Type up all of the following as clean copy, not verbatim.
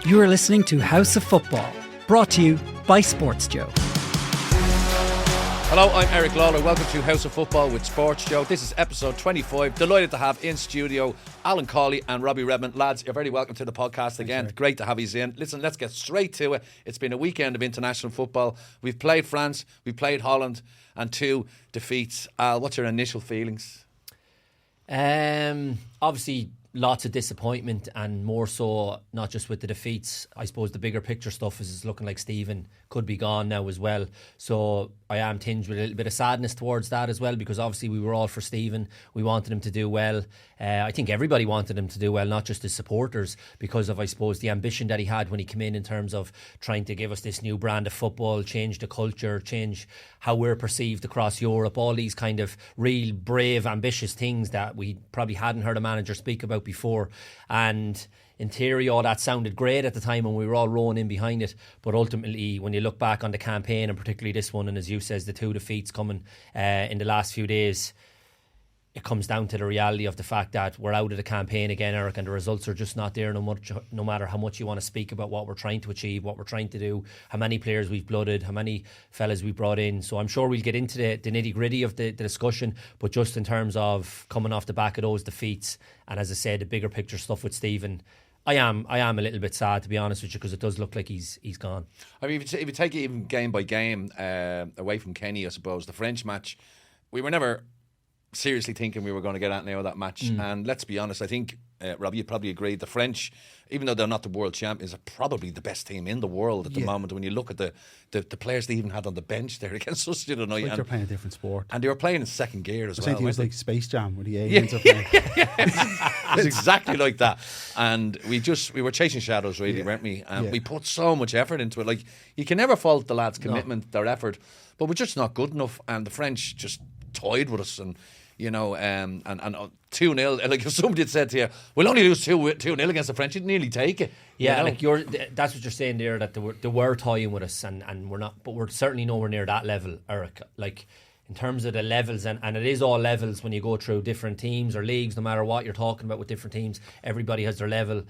You are listening to House of Football, brought to you by Sports Joe. Hello, I'm Eric Lawler. Welcome to House of Football with Sports Joe. This is episode 25. Delighted to have in studio Alan Cawley and Robbie Redmond. Lads, you're very welcome to the podcast again. Thanks, great to have you in. Listen, let's get straight to it. It's been a weekend of international football. We've played France, we've played Holland, and 2 defeats. Al, what's your initial feelings? Obviously, lots of disappointment, and more so not just with the defeats. I suppose the bigger picture stuff is it's looking like Stephen could be gone now as well. So I am tinged with a little bit of sadness towards that as well, because obviously we were all for Stephen. We wanted him to do well. I think everybody wanted him to do well, not just his supporters, because of, I suppose, the ambition that he had when he came in terms of trying to give us this new brand of football, change the culture, change how we're perceived across Europe, all these kind of real brave, ambitious things that we probably hadn't heard a manager speak about before. And in theory, all that sounded great at the time when we were all rowing in behind it. But ultimately, when you look back on the campaign, and particularly this one, and as you says, the 2 defeats coming in the last few days, it comes down to the reality of the fact that we're out of the campaign again, Eric, and the results are just not there, no matter how much you want to speak about what we're trying to achieve, what we're trying to do, how many players we've blooded, how many fellas we brought in. So I'm sure we'll get into the nitty-gritty of the discussion, but just in terms of coming off the back of those defeats, and as I said, the bigger picture stuff with Stephen, I am a little bit sad, to be honest with you, because it does look like he's gone. I mean, if you take it even game by game, away from Kenny, I suppose, the French match, we were never seriously thinking we were going to get out now of that match. And let's be honest, I think, Robbie, you'd probably agree, the French, even though they're not the world champions, are probably the best team in the world at the moment. When you look at the players they even had on the bench there against us the other night. Like they're playing a different sport. And they were playing in second gear as well. I think it was like Space Jam where the aliens are playing. It's exactly like that. And we were chasing shadows, really, weren't we? And we put so much effort into it. Like, you can never fault the lads' commitment, their effort, but we're just not good enough. And the French just toyed with us, and 2-0. Like, if somebody had said to you, we'll only lose 2-0 against the French, you'd nearly take it. Yeah, like that's what you're saying there, that they were toying with us, and we're not, but we're certainly nowhere near that level, Eric. Like, in terms of the levels, and it is all levels when you go through different teams or leagues, no matter what you're talking about with different teams, everybody has their level.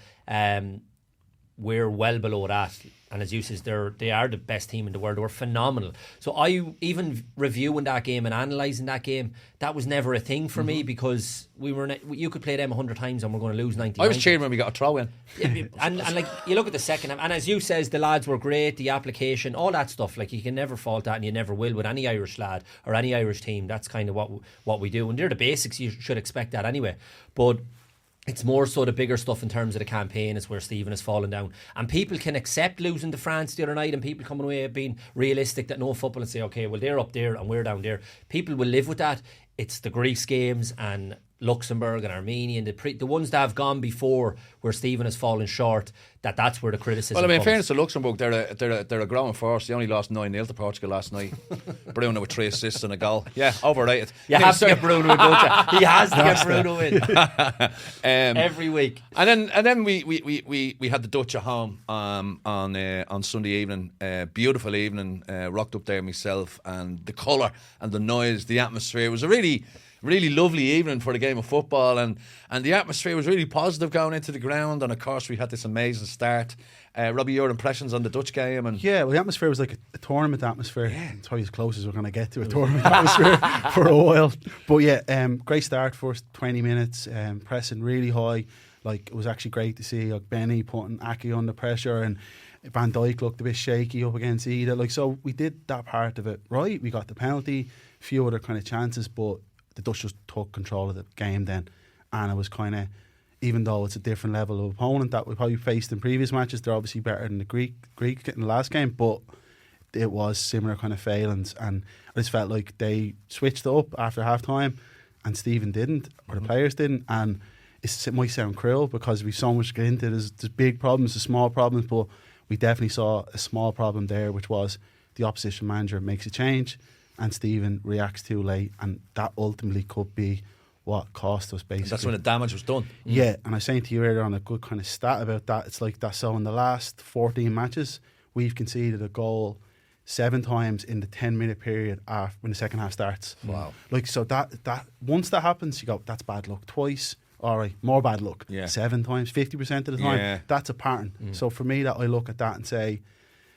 We're well below that, and as you says, they are the best team in the world. They were phenomenal. So I, even reviewing that game and analysing that game, that was never a thing for me, because you could play them 100 times and we're going to lose 99. I was cheering when we got a throw in. and like, you look at the second half, and as you says, the lads were great, the application, all that stuff. Like, you can never fault that, and you never will with any Irish lad or any Irish team. That's kind of what we do, and they're the basics. You should expect that anyway. But it's more so the bigger stuff in terms of the campaign is where Stephen has fallen down. And people can accept losing to France the other night, and people coming away being realistic that no football, and say, okay, well, they're up there and we're down there. People will live with that. It's the Greece games and Luxembourg and Armenia and the ones that have gone before where Stephen has fallen short, that's where the criticism Well, I mean, in comes. fairness to Luxembourg, they're a growing force. They only lost 9-0 to Portugal last night. Bruno with 3 assists and a goal. Yeah, overrated. You have to get Bruno in, don't you? He has to get Bruno in every week. And then we had the Dutch at home on Sunday evening. Beautiful evening. Rocked up there myself, and the colour and the noise, the atmosphere. It was a really lovely evening for the game of football, and the atmosphere was really positive going into the ground. And of course, we had this amazing start. Robbie, your impressions on the Dutch game? And yeah, well, the atmosphere was like a tournament atmosphere. Yeah. It's probably as close as we're going to get to a tournament atmosphere for a while. But yeah, great start, first 20 minutes, pressing really high. Like, it was actually great to see Benny putting Aki under pressure, and Van Dijk looked a bit shaky up against Ida. Like, so we did that part of it right. We got the penalty, a few other kind of chances, but the Dutch just took control of the game then. And it was kind of, even though it's a different level of opponent that we probably faced in previous matches, they're obviously better than the Greek in the last game, but it was similar kind of failings. And I just felt like they switched up after half time and Stephen didn't, or the players didn't. And it might sound cruel because we've so much to get into. There's big problems, there's small problems, but we definitely saw a small problem there, which was the opposition manager makes a change and Stephen reacts too late, and that ultimately could be what cost us, basically. And that's when the damage was done. Yeah, and I was saying to you earlier on a good kind of stat about that. It's like that. So in the last 14 matches, we've conceded a goal 7 times in the 10-minute period when the second half starts. Wow. Like, so that once that happens, you go, that's bad luck. Twice, all right, more bad luck. Yeah. 7 times, 50% of the time. Yeah. That's a pattern. So for me, that I look at that and say,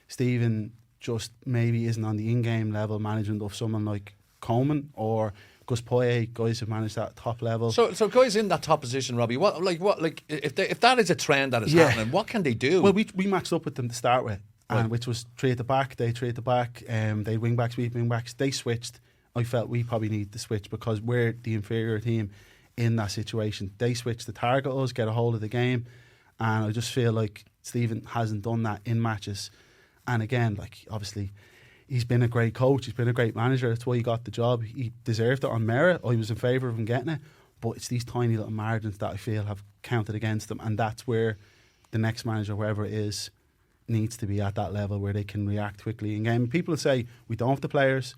Stephen just maybe isn't on the in-game level management of someone like Coleman or Gus Poyet, guys who manage that top level. So guys in that top position, Robbie, if that is a trend that is happening, what can they do? Well, we matched up with them to start with, which was 3 at the back. They 3 at the back. They wing backs, we wing backs. They switched. I felt we probably need to switch because we're the inferior team in that situation. They switched to target us, get a hold of the game, and I just feel like Stephen hasn't done that in matches. And again, like obviously, he's been a great coach. He's been a great manager. That's why he got the job. He deserved it on merit. I was in favour of him getting it. But it's these tiny little margins that I feel have counted against him. And that's where the next manager, wherever it is, needs to be at that level where they can react quickly in game. People will say, we don't have the players.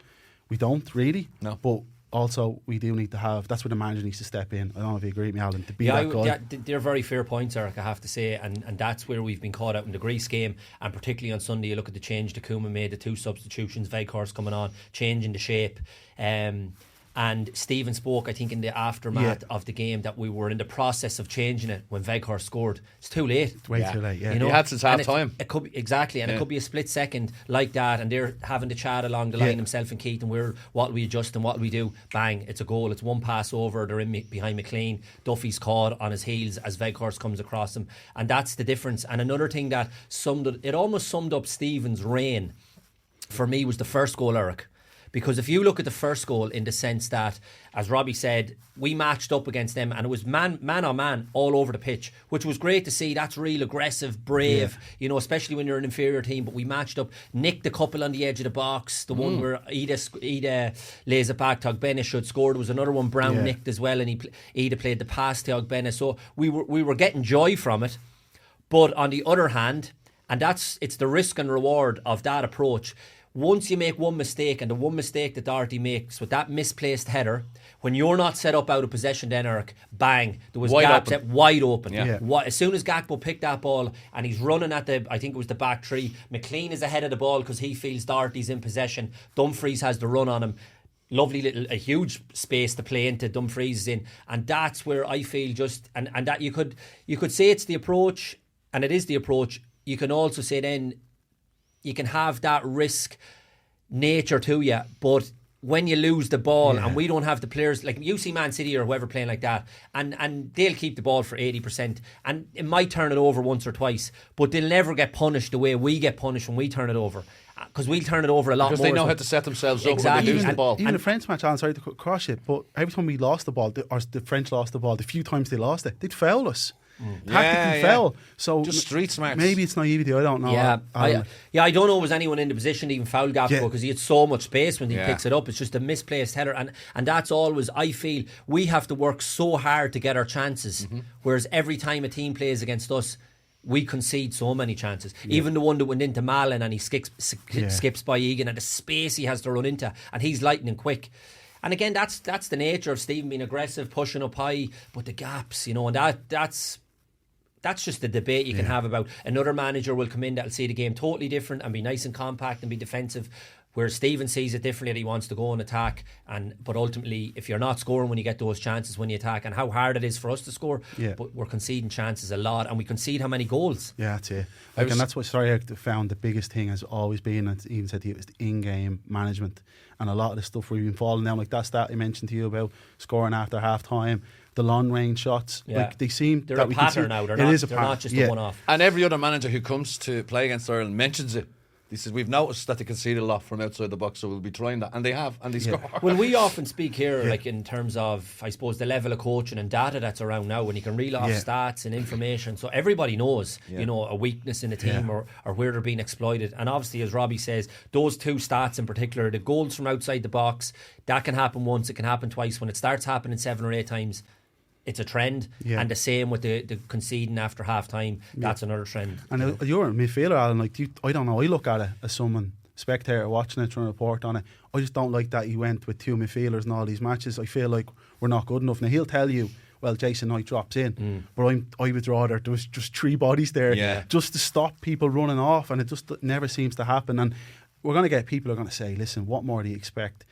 We don't really. No. But also, we do need to have, that's where the manager needs to step in. I don't know if you agree with me, Alan, to be that guy. Yeah, they're very fair points, Eric, I have to say, and that's where we've been caught out in the Greece game, and particularly on Sunday, you look at the change that Koeman made, the 2 substitutions, Weghorst coming on, changing the shape. And Stephen spoke, I think, in the aftermath of the game that we were in the process of changing it when Weghorst scored. It's too late. It's way too late, yeah. You know, he had since half time. It could be, exactly, and it could be a split second like that, and they're having to chat along the line, himself and Keith, and what we adjust and what we do. Bang, it's a goal. It's one pass over, they're in behind McLean. Duffy's caught on his heels as Weghorst comes across him, and that's the difference. And another thing that almost summed up Stephen's reign for me was the first goal, Eric. Because if you look at the first goal in the sense that, as Robbie said, we matched up against them and it was man on man all over the pitch, which was great to see. That's real aggressive, brave, you know, especially when you're an inferior team. But we matched up, nicked a couple on the edge of the box. The one where Ida lays it back to Ogbene should score. There was another one Brown nicked as well, and Ida played the pass to Ogbene. So we were getting joy from it. But on the other hand, and it's the risk and reward of that approach. Once you make one mistake, and the one mistake that Doherty makes with that misplaced header, when you're not set up out of possession then, Eric, bang, there was gaps wide open. As soon as Gakpo picked that ball and he's running at I think it was the back 3, McLean is ahead of the ball because he feels Doherty's in possession. Dumfries has the run on him. Lovely a huge space to play into. Dumfries is in, and that's where I feel just and that you could say it's the approach, and it is the approach. You can also say then you can have that risk nature to you, but when you lose the ball and we don't have the players, like you see Man City or whoever playing like that, and they'll keep the ball for 80%, and it might turn it over once or twice, but they'll never get punished the way we get punished when we turn it over, because we'll turn it over a lot more. Because they know how to set themselves up when they lose the ball. Even the French match, Alan, sorry to cross it, but every time we lost the ball, or the French lost the ball, the few times they lost it, they'd foul us. Tactically foul. So just street smarts. Maybe it's naivety, I don't know. I don't know was anyone in the position to even foul Gakpo because he had so much space when he picks it up. It's just a misplaced header, and that's always, I feel we have to work so hard to get our chances, whereas every time a team plays against us, we concede so many chances. Even the one that went into Malin and he skips by Egan, and the space he has to run into, and he's lightning quick. And again, that's the nature of Stephen being aggressive, pushing up high, but the gaps, you know, and that's just the debate you can have about. Another manager will come in that'll see the game totally different and be nice and compact and be defensive, whereas Stephen sees it differently, that he wants to go and attack. But ultimately, if you're not scoring when you get those chances when you attack, and how hard it is for us to score, but we're conceding chances a lot, and we concede how many goals. Yeah, that's it. And that's what I found the biggest thing has always been, and even said to you, is the in-game management. And a lot of the stuff we've been falling down, like that stat I mentioned to you about scoring after half time, the long range shots, like they seem they're a pattern now. They're not just a one-off. And every other manager who comes to play against Ireland mentions it. He says, we've noticed that they concede a lot from outside the box, so we'll be trying that. And they have, and they score. Well, we often speak here, like in terms of, I suppose, the level of coaching and data that's around now, when you can reel off stats and information. So everybody knows, you know, a weakness in a team or where they're being exploited. And obviously, as Robbie says, those 2 stats in particular, the goals from outside the box, that can happen once, it can happen twice. When it starts happening 7 or 8 times, it's a trend, and the same with the conceding after half time. That's another trend. And you're a midfielder, Alan. Like I don't know. I look at it as someone spectator watching it, trying to report on it. I just don't like that he went with 2 midfielders in all these matches. I feel like we're not good enough. Now he'll tell you, well, Jason Knight drops in, but I would rather there was just 3 bodies there, just to stop people running off, and it just never seems to happen. And we're going to get people who are going to say, listen, what more do you expect?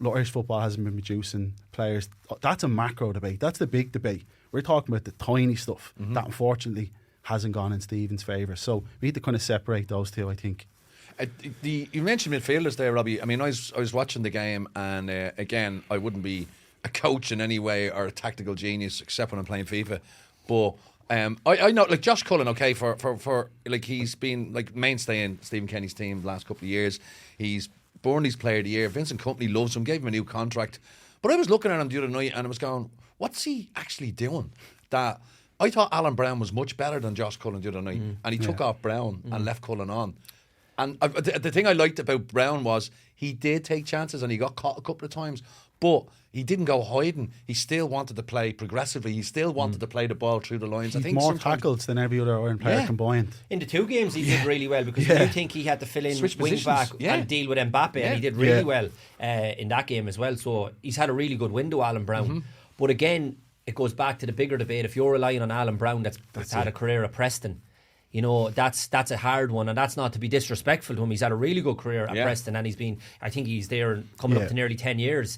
Irish football hasn't been producing players. That's a macro debate. That's the big debate. We're talking about the tiny stuff that unfortunately hasn't gone in Stephen's favour. So we need to kind of separate those two, I think. You mentioned midfielders there, Robbie. I mean, I was watching the game, and again, I wouldn't be a coach in any way or a tactical genius except when I'm playing FIFA. But I know, like Josh Cullen, okay, for like he's been like mainstay in Stephen Kenny's team the last couple of years. He's Burnley's Player of the Year. Vincent Kompany loves him, gave him a new contract. But I was looking at him the other night, and I was going, what's he actually doing? That I thought Alan Brown was much better than Josh Cullen the other night, and he took off Brown and left Cullen on. And the thing I liked about Brown was he did take chances and he got caught a couple of times, but he didn't go hiding. He still wanted to play progressively. He still wanted to play the ball through the lines. I think more tackles than every other Ireland player combined. In the 2 games he did really well, because you think he had to fill in Switch wing positions. back and deal with Mbappe, and he did really well in that game as well. So he's had a really good window, Alan Brown. But again, it goes back to the bigger debate. If you're relying on Alan Brown that's had a career at Preston, you know, that's a hard one, and that's not to be disrespectful to him. He's had a really good career at Preston, and I think he's there coming up to nearly 10 years.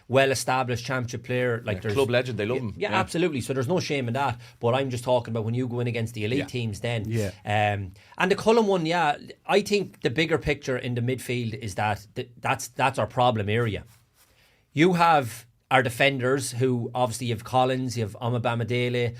Well established championship player, like club legend, they love him. Yeah, absolutely. So there's no shame in that. But I'm just talking about when you go in against the elite teams then. And the Cullen one, I think the bigger picture in the midfield is that's our problem area. You have our defenders, who obviously you have Collins, you have Amabamadele,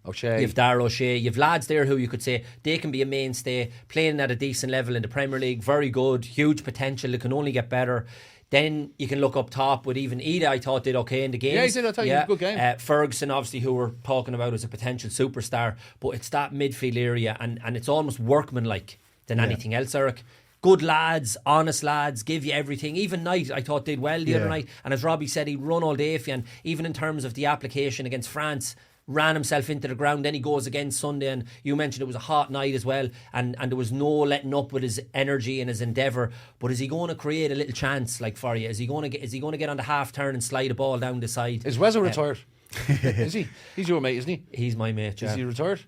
O'Shea. you have Dara O'Shea, you have lads there who you could say they can be a mainstay, playing at a decent level in the Premier League, very good, huge potential, it can only get better. Then you can look up top with even Ida, I thought did okay in the game. Yeah, he did, I thought he had a good game. Ferguson, obviously, who we're talking about as a potential superstar, but it's that midfield area, and it's almost workmanlike than anything else, Eric. Good lads, honest lads, give you everything. Even Knight, I thought, did well the other night. And as Robbie said, he'd run all day for you. And even in terms of the application against France, ran himself into the ground. Then he goes again Sunday, and you mentioned it was a hot night as well. And there was no letting up with his energy and his endeavour. But is he going to create a little chance like for you? Is he going to get on the half turn and slide a ball down the side? Is Wezzo retired? Is he? He's your mate, isn't he? He's my mate. Is he retired?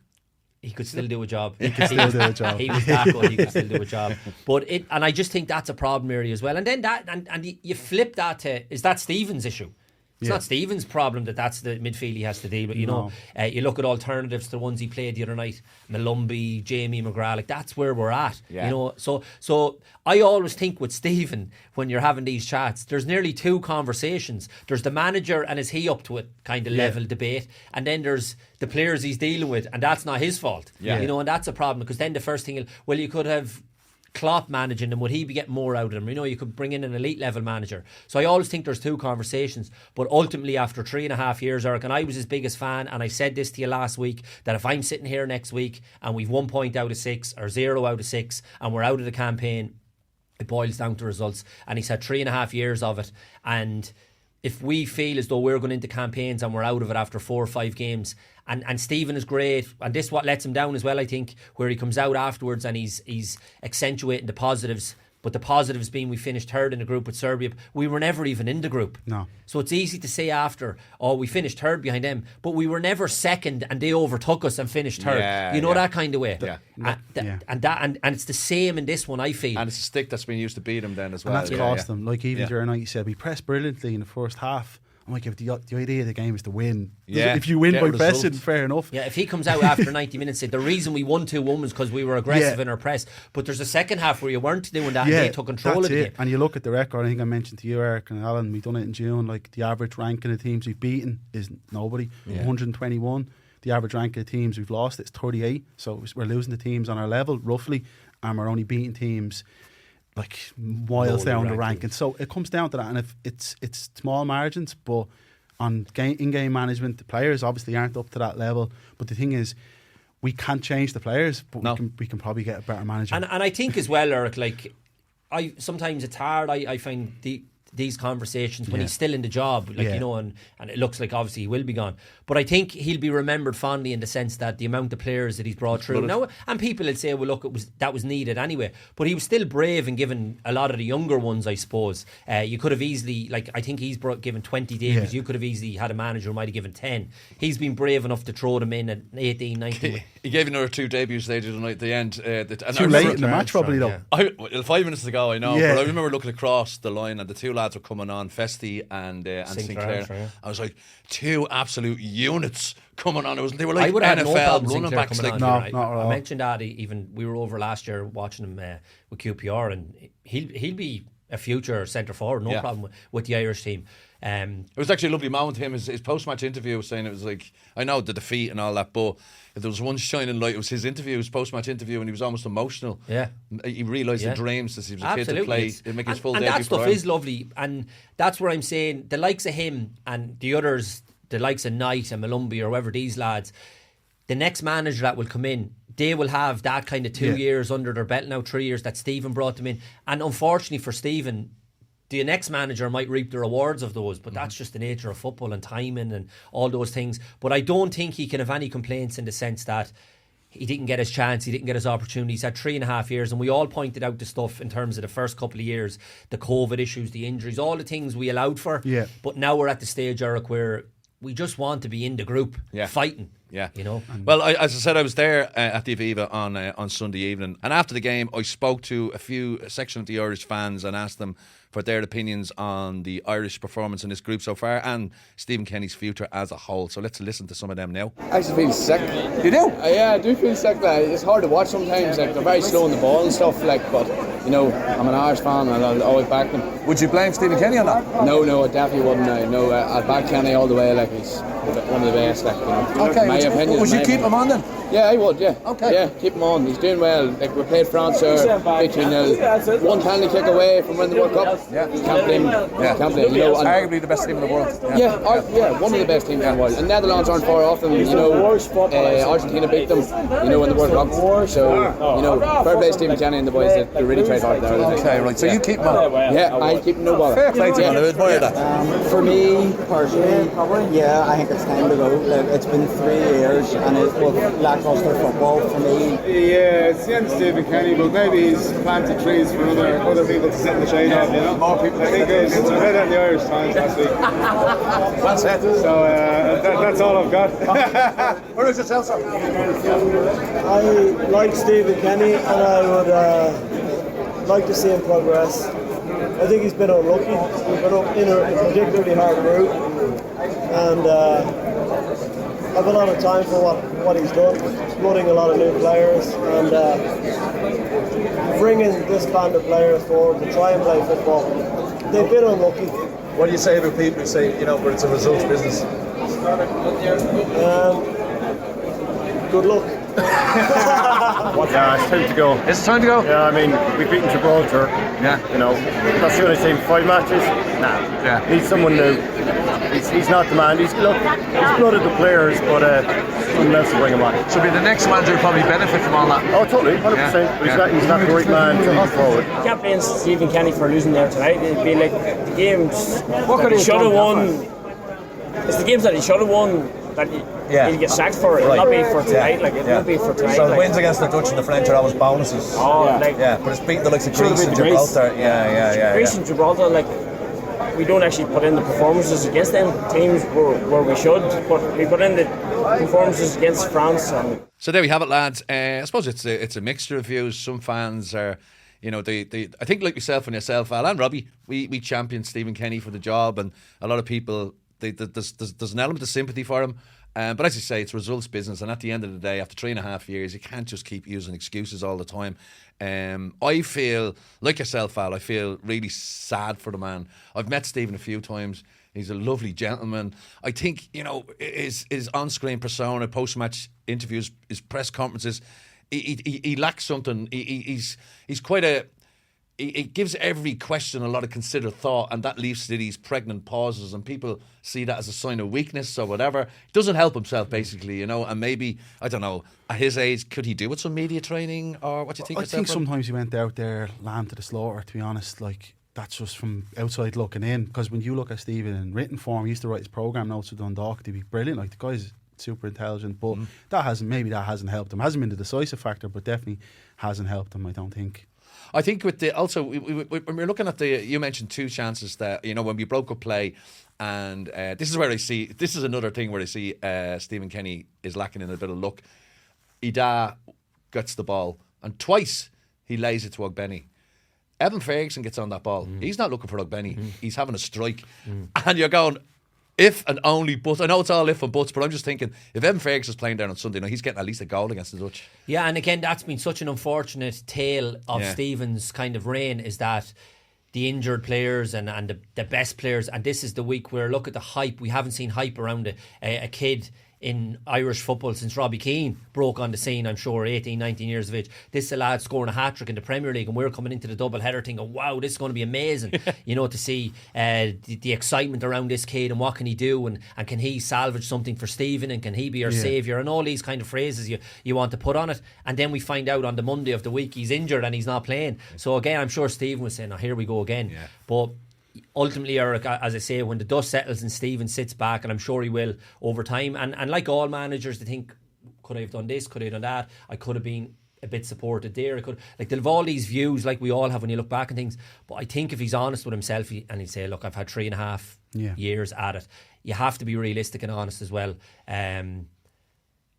He could still do a job. He could still do a job. He was that good. He could still do a job. And I just think that's a problem area as well. And then you flip that to, is that Stephen's issue? It's not Stephen's problem that's the midfield he has to deal with. You know, you look at alternatives to the ones he played the other night, Malumbi, Jamie McGrath. Like that's where we're at. Yeah. You know, so I always think with Stephen, when you're having these chats, there's nearly 2 conversations. There's the manager and is he up to it kind of level debate, and then there's the players he's dealing with, and that's not his fault. Yeah. You know, and that's a problem, because then the first thing, well, you could have Klopp managing them, would he be getting more out of them? You know, you could bring in an elite level manager. So I always think there's 2 conversations, but ultimately after 3.5 years, Eric, and I was his biggest fan, and I said this to you last week, that if I'm sitting here next week and we've 1 point out of 6 or 0 out of 6 and we're out of the campaign, it boils down to results. And he's had 3.5 years of it, and if we feel as though we're going into campaigns and we're out of it after 4 or 5 games, and Stephen is great, and this is what lets him down as well, I think, where he comes out afterwards and he's accentuating the positives. But the positives being we finished 3rd in the group with Serbia. We were never even in the group. No. So it's easy to say after, we finished 3rd behind them, but we were never 2nd and they overtook us and finished 3rd. Yeah, you know, that kind of way. And it's the same in this one, I feel. And it's a stick that's been used to beat them then as well. And that's cost them. Like even during the night, you said we pressed brilliantly in the first half. I'm like, if the idea of the game is to win. If you win by pressing, fair enough. Yeah, if he comes out after 90 minutes and say the reason we won 2-1 was because we were aggressive in our press, but there's a second half where you weren't doing that and they took control of the game. And you look at the record, I think I mentioned to you, Eric and Alan, we've done it in June, like the average ranking of teams we've beaten is nobody, 121. The average ranking of teams we've lost, it's 38. So we're losing the teams on our level, roughly, and we're only beating teams like miles down the ranking. So it comes down to that, and if it's small margins, but on in-game management, the players obviously aren't up to that level. But the thing is, we can't change the players, but we can probably get a better manager. And I think as well, Eric, like sometimes it's hard. I find these conversations when he's still in the job, like you know, and it looks like obviously he will be gone. But I think he'll be remembered fondly in the sense that the amount of players that he's brought through now, and people will say, well, look, that was needed anyway. But he was still brave in giving a lot of the younger ones, I suppose. You could have easily, like, I think he's given 20 debuts. You could have easily had a manager who might have given 10. He's been brave enough to throw them in at 18, 19. He gave another 2 debuts later tonight at the end. Too late in the match, probably though. 5 minutes to go, I know. But I remember looking across the line and the 2 lads were coming on, Festy and Sinclair. Sure, yeah. I was like, two absolute units coming on. They were I like would have no NFL problem running Sinclair backs. coming Like, on No, here. not at all. I mentioned that even we were over last year watching him with QPR, and he'll be a future centre forward, no problem with the Irish team. it was actually a lovely moment. Him, his post-match interview was saying it was like, I know the defeat and all that, but if there was one shining light, it was his interview, his post-match interview, and he was almost emotional. Yeah. He realised the dreams since he was a kid to play, to make his full and debut that for stuff Ireland. is lovely, and that's where I'm saying the likes of him and the others, the likes of Knight and Malumbi or whoever, these lads, the next manager that will come in, they will have that kind of 2 years under their belt now, 3 years that Stephen brought them in. And unfortunately for Stephen, the next manager might reap the rewards of those, but that's just the nature of football and timing and all those things. But I don't think he can have any complaints in the sense that he didn't get his chance, he didn't get his opportunity. He's had 3.5 years, and we all pointed out the stuff in terms of the first couple of years, the COVID issues, the injuries, all the things we allowed for. Yeah. But now we're at the stage, Eric, where we just want to be in the group, fighting. Yeah, you know. Well, as I said, I was there at the Aviva on Sunday evening, and after the game, I spoke to a section of the Irish fans and asked them for their opinions on the Irish performance in this group so far and Stephen Kenny's future as a whole. So let's listen to some of them now. I actually feel sick. You do? Yeah, I do feel sick. Like, it's hard to watch sometimes. Like, they're very slow on the ball and stuff. Like, but you know, I'm an Irish fan and I'll always back them. Would you blame Stephen Kenny on that? No, I definitely wouldn't. I'd back Kenny all the way. Like, he's one of the best. Like, you know, Okay. my opinion. Would you keep him on then? Yeah, I would. Yeah. Okay. Yeah, keep him on. He's doing well. Like, we played France there, 3-0. One penalty kick away from winning the World Cup. Yeah. Can't blame him. Can't blame him. You know, and Arguably the best team in the world. one of the best teams in the world. And Netherlands aren't far off them. You know, Argentina beat them. You know, in the World Cup. So you know, fair play to Stephen Kenny and the boys. They really tried hard there. Okay, right. So you keep him on? Yeah, I keep him no bother. Fair play to you. I admire that. For me personally, I think it's time to go. Like, it's been 3 years and it was lackluster football for me. Yeah, it's the end of Stephen Kenny, but maybe he's planted trees for other people to sit in the shade of, you know. More people. I think it's read out in the Irish Times last week. That's it. So that's all I've got. Where is yourself, sir? I like Stephen Kenny and I would like to see him progress. I think he's been unlucky. He's been up in a particularly hard route, and I have a lot of time for what he's done, flooding a lot of new players and bringing this band of players forward to try and play football. They've been unlucky. What do you say about people who say, you know, but it's a results business? Good luck. Yeah, it's time to go. It's time to go? Yeah, I mean, we've beaten Gibraltar. Yeah. You know, that's the only team. 5 matches? Nah. Yeah. Needs someone new. He's not the man. He's blooded the players, but someone else will bring him on. So be the next manager will probably benefit from all that. Oh, totally, 100%. But he's not the right man to lead forward. You can't blame Stephen Kenny for losing there tonight. It'd be like the games that he should have won. It's the games that he should have won that he'll get sacked for. It'll not be for tonight. Like, it won't be for tonight. So wins against the Dutch and the French are always bonuses. But it's beating the likes of Greece and Gibraltar. Greece and Gibraltar, like, we don't actually put in the performances against them teams where we should, but we put in the performances against France. So there we have it, lads. I suppose it's a mixture of views. Some fans are, you know, they I think like yourself, Al, and Robbie, we championed Stephen Kenny for the job, and a lot of people, there's an element of sympathy for him. But as you say, it's results business, and at the end of the day, after 3.5 years, you can't just keep using excuses all the time. I feel, like yourself, Al, I feel really sad for the man. I've met Stephen a few times. He's a lovely gentleman. I think, you know, his on-screen persona, post-match interviews, his press conferences, he lacks something. He's quite a... It gives every question a lot of considered thought, and that leads to these pregnant pauses, and people see that as a sign of weakness or whatever. He doesn't help himself, basically, you know, and maybe, I don't know, at his age, could he do with some media training, or what do you think? I think sometimes he went out there, lamb to the slaughter, to be honest. Like, that's just from outside looking in, because when you look at Stephen in written form, he used to write his programme notes with Dundalk, he'd be brilliant. Like, the guy's super intelligent, but that hasn't helped him. Hasn't been the decisive factor, but definitely hasn't helped him, I don't think. I think with the also when we're looking at you mentioned 2 chances that, you know, when we broke up play, and this is another thing where I see Stephen Kenny is lacking in a bit of luck. Ida gets the ball and twice he lays it to Ogbenny. Evan Ferguson gets on that ball. He's not looking for Benny. He's having a strike. And you're going, if and only but. I know it's all if and buts, but I'm just thinking, if Evan Ferguson's playing down on Sunday night, he's getting at least a goal against the Dutch. Yeah, and again, that's been such an unfortunate tale of Stephen's kind of reign, is that the injured players and the best players, and this is the week where, look at the hype. We haven't seen hype around a kid in Irish football since Robbie Keane broke on the scene, I'm sure, 18, 19 years of age. This is a lad scoring a hat-trick in the Premier League, and we're coming into the double-header thinking, wow, this is going to be amazing, to see the excitement around this kid and what can he do, and can he salvage something for Stephen, and can he be our saviour, and all these kind of phrases you want to put on it. And then we find out on the Monday of the week he's injured and he's not playing. So again, I'm sure Stephen was saying, here we go again. But ultimately, Eric, as I say, when the dust settles and Stephen sits back, and I'm sure he will over time, and like all managers, they think, could I have done this, could I have done that, I could have been a bit supported there, I could, like, they'll have all these views like we all have when you look back and things. But I think if he's honest with himself and he'd say, look, I've had 3.5 years at it, you have to be realistic and honest as well. And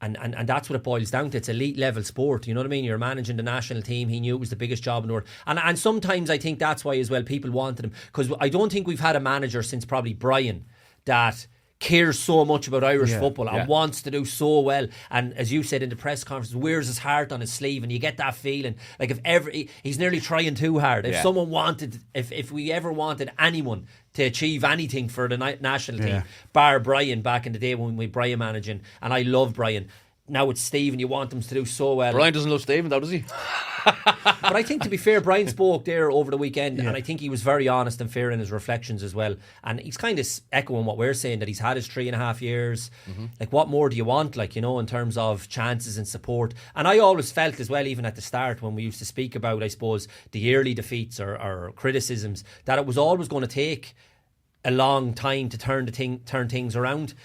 that's what it boils down to. It's elite level sport, you know what I mean? You're managing the national team. He knew it was the biggest job in the world. And sometimes I think that's why as well people wanted him, because I don't think we've had a manager since probably Brian that cares so much about Irish football and wants to do so well. And as you said in the press conference, wears his heart on his sleeve, and you get that feeling like he's nearly trying too hard. If someone wanted, if we ever wanted anyone to achieve anything for the national team, bar Brian back in the day when we Brian managing, and I love Brian. Now it's Stephen, you want them to do so well. Brian doesn't love Stephen though, does he? But I think, to be fair, Brian spoke there over the weekend, and I think he was very honest and fair in his reflections as well. And he's kind of echoing what we're saying, that he's had his 3.5 years. Like, what more do you want, like, in terms of chances and support? And I always felt as well, even at the start when we used to speak about, I suppose, the yearly defeats or criticisms, that it was always going to take a long time to turn things around.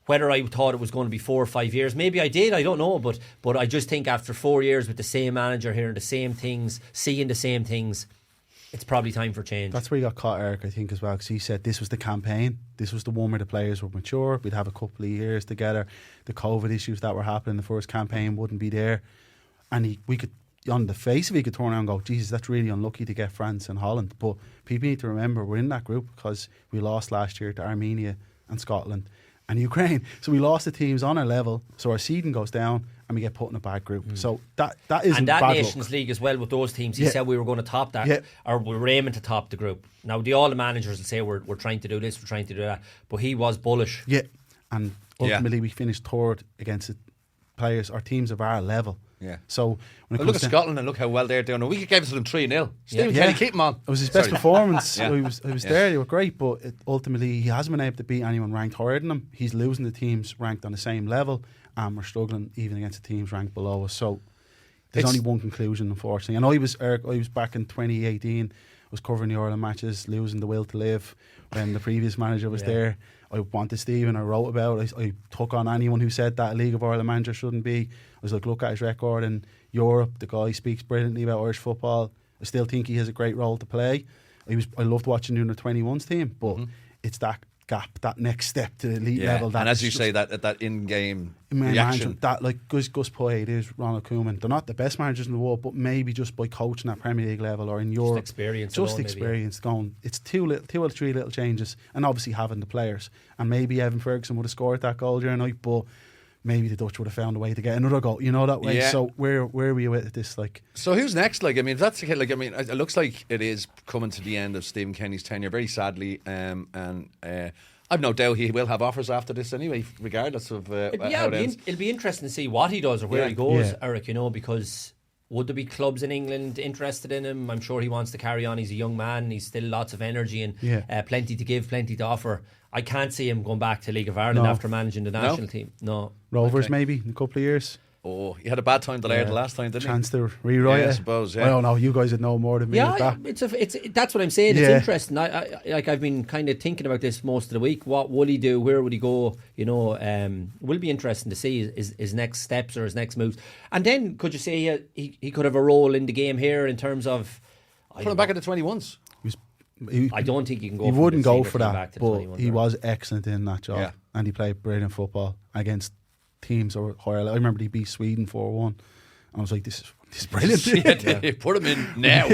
Whether I thought it was going to be 4 or 5 years, maybe I did, I don't know, but I just think after 4 years with the same manager, hearing the same things, seeing the same things, it's probably time for change. That's where he got caught, Eric, I think, as well, because he said this was the campaign, this was the one where the players were mature, we'd have a couple of years together, the COVID issues that were happening, the first campaign wouldn't be there, and we could, on the face of it, he could turn around and go, Jesus, that's really unlucky to get France and Holland. But people need to remember we're in that group because we lost last year to Armenia and Scotland and Ukraine. So we lost the teams on our level, so our seeding goes down and we get put in a bad group. So that isn't and that bad Nations luck. League as well with those teams, he said we were going to top that, or we were aiming to top the group. Now all the managers will say we're trying to do this, we're trying to do that, but he was bullish. And ultimately we finished third against the players or teams of our level. So when it look at Scotland and look how well they're doing. We gave it to them 3-0. Stephen Kenny, keep him on. It was his best performance. He was there. They were great, but ultimately he hasn't been able to beat anyone ranked higher than him. He's losing the teams ranked on the same level, and we're struggling even against the teams ranked below us. So there's only one conclusion, unfortunately. And I was back in 2018. I was covering the Ireland matches, losing the will to live when the previous manager was there. I wanted Stephen, I wrote about it. I took on anyone who said that a League of Ireland manager shouldn't be. I was like, look at his record in Europe. The guy speaks brilliantly about Irish football. I still think he has a great role to play. I loved watching the under-21s team, but it's that gap, that next step to the elite level. That and as you say, that in-game reaction. That, like Gus Poyet, there's Ronald Koeman. They're not the best managers in the world, but maybe just by coaching at Premier League level or in Europe, just experience going. It's two or three little changes, and obviously having the players. And maybe Evan Ferguson would have scored that goal during the night, but maybe the Dutch would have found a way to get another goal, that way. So where were you with this? So who's next? If that's the case, it looks like it is coming to the end of Stephen Kenny's tenure, very sadly, and I've no doubt he will have offers after this anyway, regardless of how it ends. It'll be interesting to see what he does or where he goes, Eric, because would there be clubs in England interested in him? I'm sure he wants to carry on. He's a young man, he's still lots of energy and plenty to give, plenty to offer. I can't see him going back to League of Ireland after managing the national team. No. Rovers maybe in a couple of years. Oh, he had a bad time the last time, didn't he? Chance to rewrite it. I suppose, I don't know. You guys would know more than me. That's what I'm saying. It's interesting. I've been kind of thinking about this most of the week. What will he do? Where would he go? Will be interesting to see his next steps or his next moves. And then could you say he could have a role in the game here in terms of put him back at the 21s? I don't think you can go. He wouldn't go for that, back to but he was excellent in that job, and he played brilliant football against teams or higher. I remember he beat Sweden 4-1, I was like, this is brilliant. You put him in now.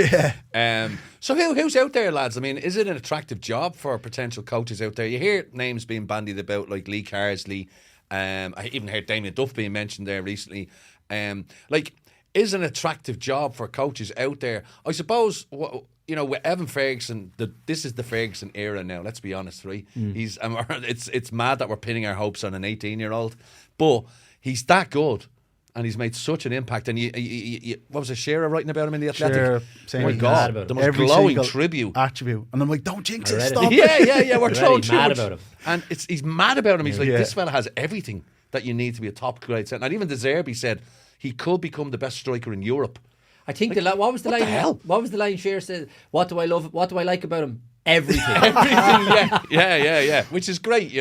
So who's out there, lads? I mean, is it an attractive job for potential coaches out there? You hear names being bandied about, like Lee Carsley. I even heard Damien Duff being mentioned there recently. Is an attractive job for coaches out there? I suppose, with Evan Ferguson, this is the Ferguson era now. Let's be honest, right? It's mad that we're pinning our hopes on an 18-year-old, but he's that good. And he's made such an impact. And what was it, Shearer writing about him in The Athletic? Saying my God, the most glowing tribute. Attribute. And I'm like, don't jinx it, stop. Yeah, we're throwing too mad much. about him. And he's mad about him. He's like, this fella has everything that you need to be a top grade centre. And even De Zerbi said he could become the best striker in Europe. I think what was the line? What was the line Shearer said? What do I love? What do I like about him? Everything. Yeah. Which is great,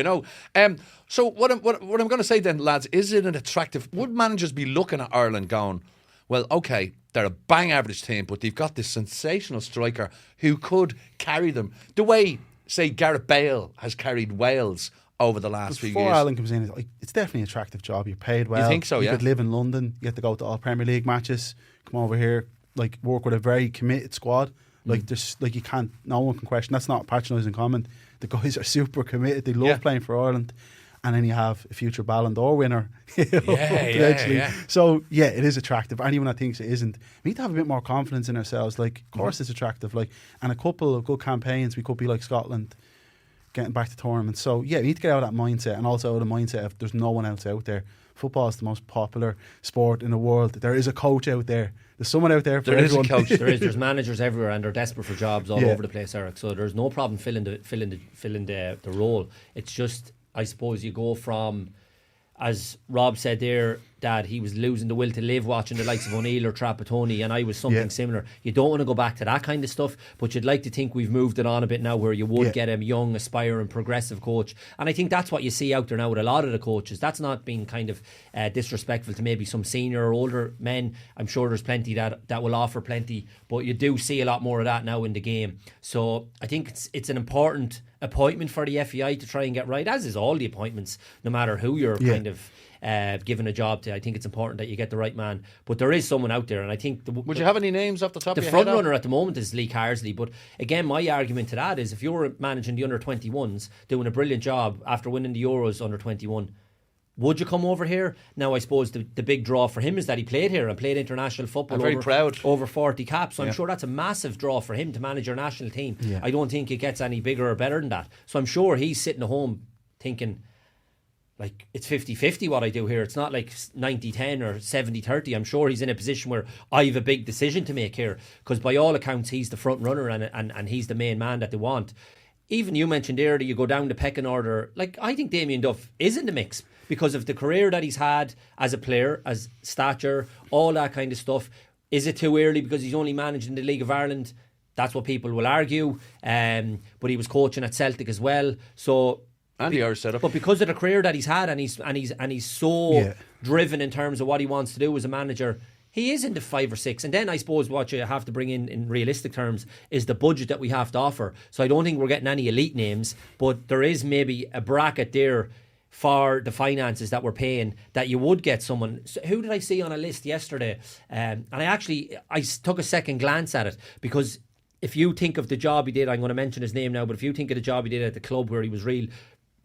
So what I'm going to say then, lads, is it an attractive? Would managers be looking at Ireland going, well, okay, they're a bang average team, but they've got this sensational striker who could carry them the way, say, Gareth Bale has carried Wales over the last few years. Before Ireland comes in, it's definitely an attractive job. You're paid well. You think so? You could live in London. You get to go to all Premier League matches. Come over here, work with a very committed squad. You can't. No one can question. That's not a patronising comment. The guys are super committed. They love playing for Ireland. And then you have a future Ballon d'Or winner. Yeah. So, it is attractive. Anyone that thinks it isn't, we need to have a bit more confidence in ourselves. Of course it's attractive. And a couple of good campaigns, we could be like Scotland, getting back to tournaments. So, we need to get out of that mindset. And also out of the mindset of there's no one else out there. Football is the most popular sport in the world. There is a coach out there. There's someone out there for everyone. There is a coach. There's managers everywhere, and they're desperate for jobs all over the place, Eric. So there's no problem filling the role. It's just, I suppose, you go from, as Rob said there, Dad, he was losing the will to live watching the likes of O'Neill or Trapattoni, and I was something similar. You don't want to go back to that kind of stuff, but you'd like to think we've moved it on a bit now where you would get a young, aspiring, progressive coach. And I think that's what you see out there now with a lot of the coaches. That's not being kind of disrespectful to maybe some senior or older men. I'm sure there's plenty that will offer plenty, but you do see a lot more of that now in the game. So I think it's an important appointment for the FEI to try and get right, as is all the appointments, no matter who you're kind of given a job to. I think it's important that you get the right man, but there is someone out there, and I think would you have any names off the top of your head? The front runner at the moment is Lee Carsley, but again, my argument to that is if you're managing the under 21s, doing a brilliant job after winning the Euros under 21, would you come over here? Now, I suppose the big draw for him is that he played here and played international football. I'm very proud. Over 40 caps. So I'm sure that's a massive draw for him to manage your national team. Yeah. I don't think it gets any bigger or better than that. So I'm sure he's sitting at home thinking, it's 50-50 what I do here. It's not like 90-10 or 70-30. I'm sure he's in a position where I have a big decision to make here, because by all accounts, he's the front runner and he's the main man that they want. Even you mentioned earlier, you go down the pecking order. I think Damien Duff is in the mix because of the career that he's had as a player, as stature, all that kind of stuff. Is it too early because he's only managed in the League of Ireland? That's what people will argue. But he was coaching at Celtic as well. So, and the Irish setup. But because of the career that he's had, and he's so driven in terms of what he wants to do as a manager, he is into 5 or 6. And then I suppose what you have to bring in realistic terms is the budget that we have to offer. So I don't think we're getting any elite names, but there is maybe a bracket there for the finances that we're paying that you would get someone. So who did I see on a list yesterday? And I took a second glance at it, because if you think of the job he did, I'm going to mention his name now, but if you think of the job he did at the club where he was real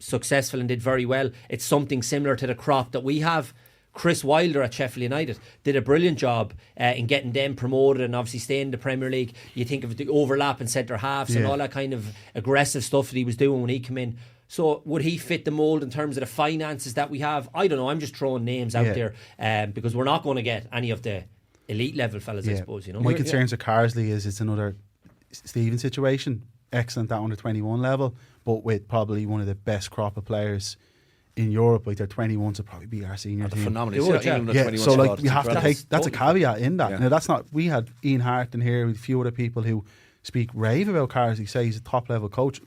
successful and did very well, it's something similar to the crop that we have. Chris Wilder at Sheffield United did a brilliant job in getting them promoted and obviously staying in the Premier League. You think of the overlap in centre halves and all that kind of aggressive stuff that he was doing when he came in. So would he fit the mould in terms of the finances that we have? I don't know. I'm just throwing names out there because we're not going to get any of the elite level fellas, I suppose. My concerns with Carsley is it's another Stephen situation. Excellent at under 21 level, but with probably one of the best crop of players in Europe. Their 21s will probably be our senior team. Phenomenal. So you have to take that's a caveat in that. Now that's not. We had Ian Hart in here with a few other people who speak rave about Carsley, say he's a top level coach.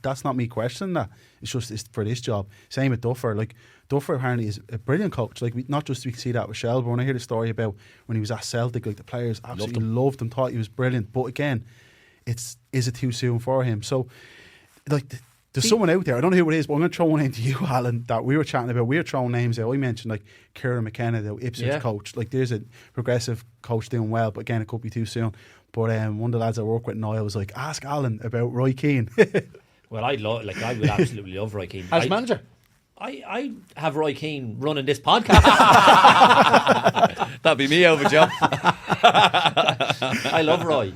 That's not me questioning that. It's for this job. Same with Duffer. Duffer apparently is a brilliant coach. We can see that with Shelbourne. When I hear the story about when he was at Celtic, the players absolutely loved him, thought he was brilliant. But again, is it too soon for him? So There's someone out there, I don't know who it is, but I'm going to throw one into you, Alan, that we were chatting about. We were throwing names out. I mentioned like Kieran McKenna, the Ipswich coach. Like there's a progressive coach doing well, but again, it could be too soon. But one of the lads I work with, Niall, was like, ask Alan about Roy Keane. Well, I would absolutely love Roy Keane. As manager? I have Roy Keane running this podcast. That'd be me over Joe. I love Roy.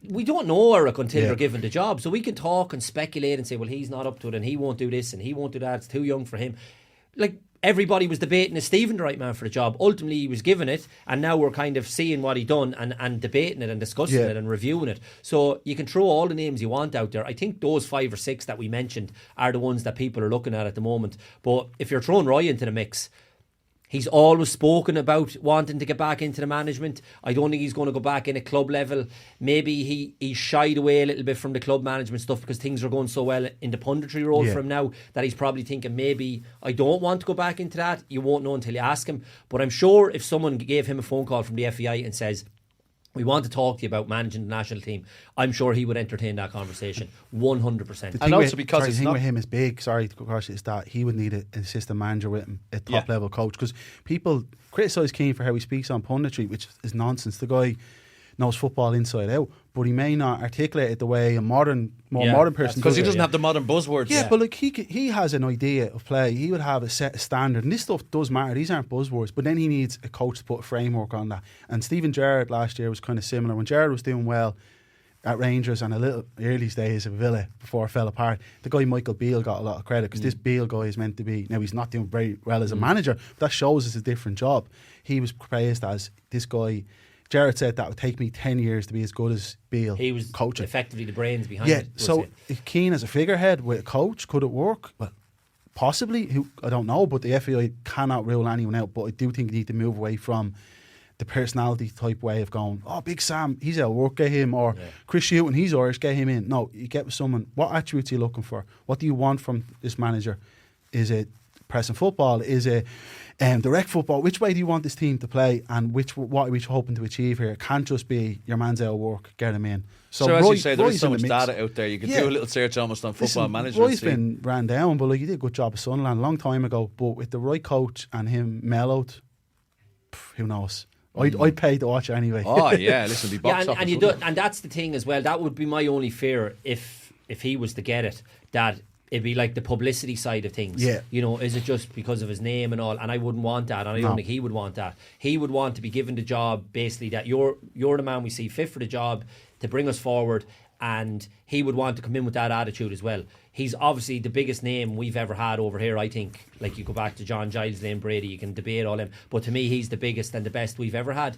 We don't know Eric until they're given the job. So we can talk and speculate and say, well, he's not up to it and he won't do this and he won't do that. It's too young for him. Like, everybody was debating, is Stephen the right man for the job? Ultimately, he was given it, and now we're kind of seeing what he done and debating it and discussing it and reviewing it. So you can throw all the names you want out there. I think those 5 or 6 that we mentioned are the ones that people are looking at the moment. But if you're throwing Roy into the mix, he's always spoken about wanting to get back into the management. I don't think he's going to go back in at club level. Maybe he shied away a little bit from the club management stuff because things are going so well in the punditry role for him now that he's probably thinking, maybe I don't want to go back into that. You won't know until you ask him. But I'm sure if someone gave him a phone call from the FEI and says, we want to talk to you about managing the national team, I'm sure he would entertain that conversation 100%. And also because the thing with him is big, is that he would need an assistant manager with him, a top level coach, because people criticise Keane for how he speaks on punditry, which is nonsense. The guy knows football inside out, but he may not articulate it the way a more modern person does. Because he doesn't have the modern buzzwords. Yeah, but like he has an idea of play. He would have a set standard, and this stuff does matter. These aren't buzzwords, but then he needs a coach to put a framework on that. And Stephen Gerrard last year was kind of similar. When Gerrard was doing well at Rangers and a little early days of Villa before it fell apart, the guy Michael Beale got a lot of credit because this Beale guy is meant to be, now he's not doing very well as a manager, but that shows it's a different job. He was praised as this guy. Gerrard said that would take me 10 years to be as good as Beale. He was coaching. Effectively the brains behind it. So if Keane as a figurehead with a coach, could it work? Well, possibly. I don't know, but the FAI cannot rule anyone out. But I do think you need to move away from the personality type way of going, oh, Big Sam, he's out of work, get him. Or Chris Hughton, he's Irish, get him in. No, you get with someone, what attributes are you looking for? What do you want from this manager? Is it pressing football? Is it direct football? Which way do you want this team to play, and what are we hoping to achieve here? It can't just be your man's out of work, get him in. So as you say, there is so much data out there. You could do a little search almost on football management. Roy's been ran down, but he did a good job at Sunderland a long time ago. But with the right coach and him mellowed, who knows? I'd pay to watch it anyway. Oh yeah, listen, be box office. And that's the thing as well. That would be my only fear if he was to get it, that it'd be like the publicity side of things. Yeah. You know, is it just because of his name and all? And I wouldn't want that, and I don't think he would want that. He would want to be given the job, basically, that you're the man we see fit for the job to bring us forward, and he would want to come in with that attitude as well. He's obviously the biggest name we've ever had over here, I think. Like, you go back to John Giles, Liam Brady, you can debate all them, but to me, he's the biggest and the best we've ever had.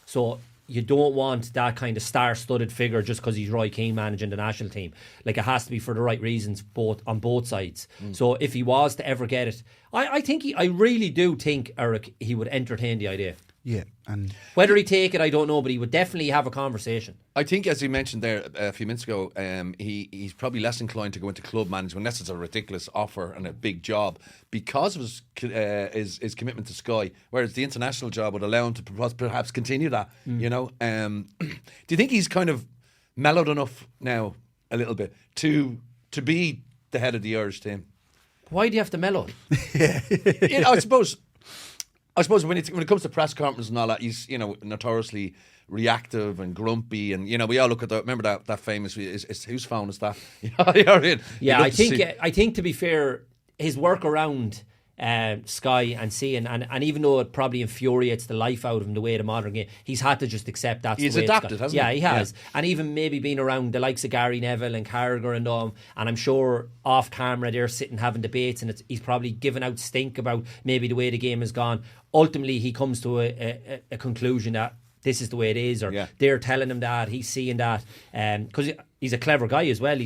So you don't want that kind of star-studded figure just because he's Roy Keane managing the national team. Like, it has to be for the right reasons, on both sides. So if he was to ever get it, I really do think, Eric, he would entertain the idea. Yeah, and whether he take it, I don't know, but he would definitely have a conversation. I think, as you mentioned there a few minutes ago, he's probably less inclined to go into club management unless it's a ridiculous offer and a big job because of his commitment to Sky. Whereas the international job would allow him to perhaps continue that. You know, do you think he's kind of mellowed enough now, a little bit, to be the head of the Irish team? Why do you have to mellow? I suppose when it comes to press conferences and all that, he's notoriously reactive and grumpy, and we all look at remember that famous whose phone is that? Yeah, I think to be fair, his work around Sky and seeing and even though it probably infuriates the life out of him the way the modern game, he's had to just accept that. He's adapted, hasn't he? Yeah, he has. Yeah. And even maybe being around the likes of Gary Neville and Carragher and all, and I'm sure off camera they're sitting having debates, and he's probably given out stink about maybe the way the game has gone. Ultimately, he comes to a conclusion that this is the way it is, or they're telling him that, he's seeing that, because he's a clever guy as well.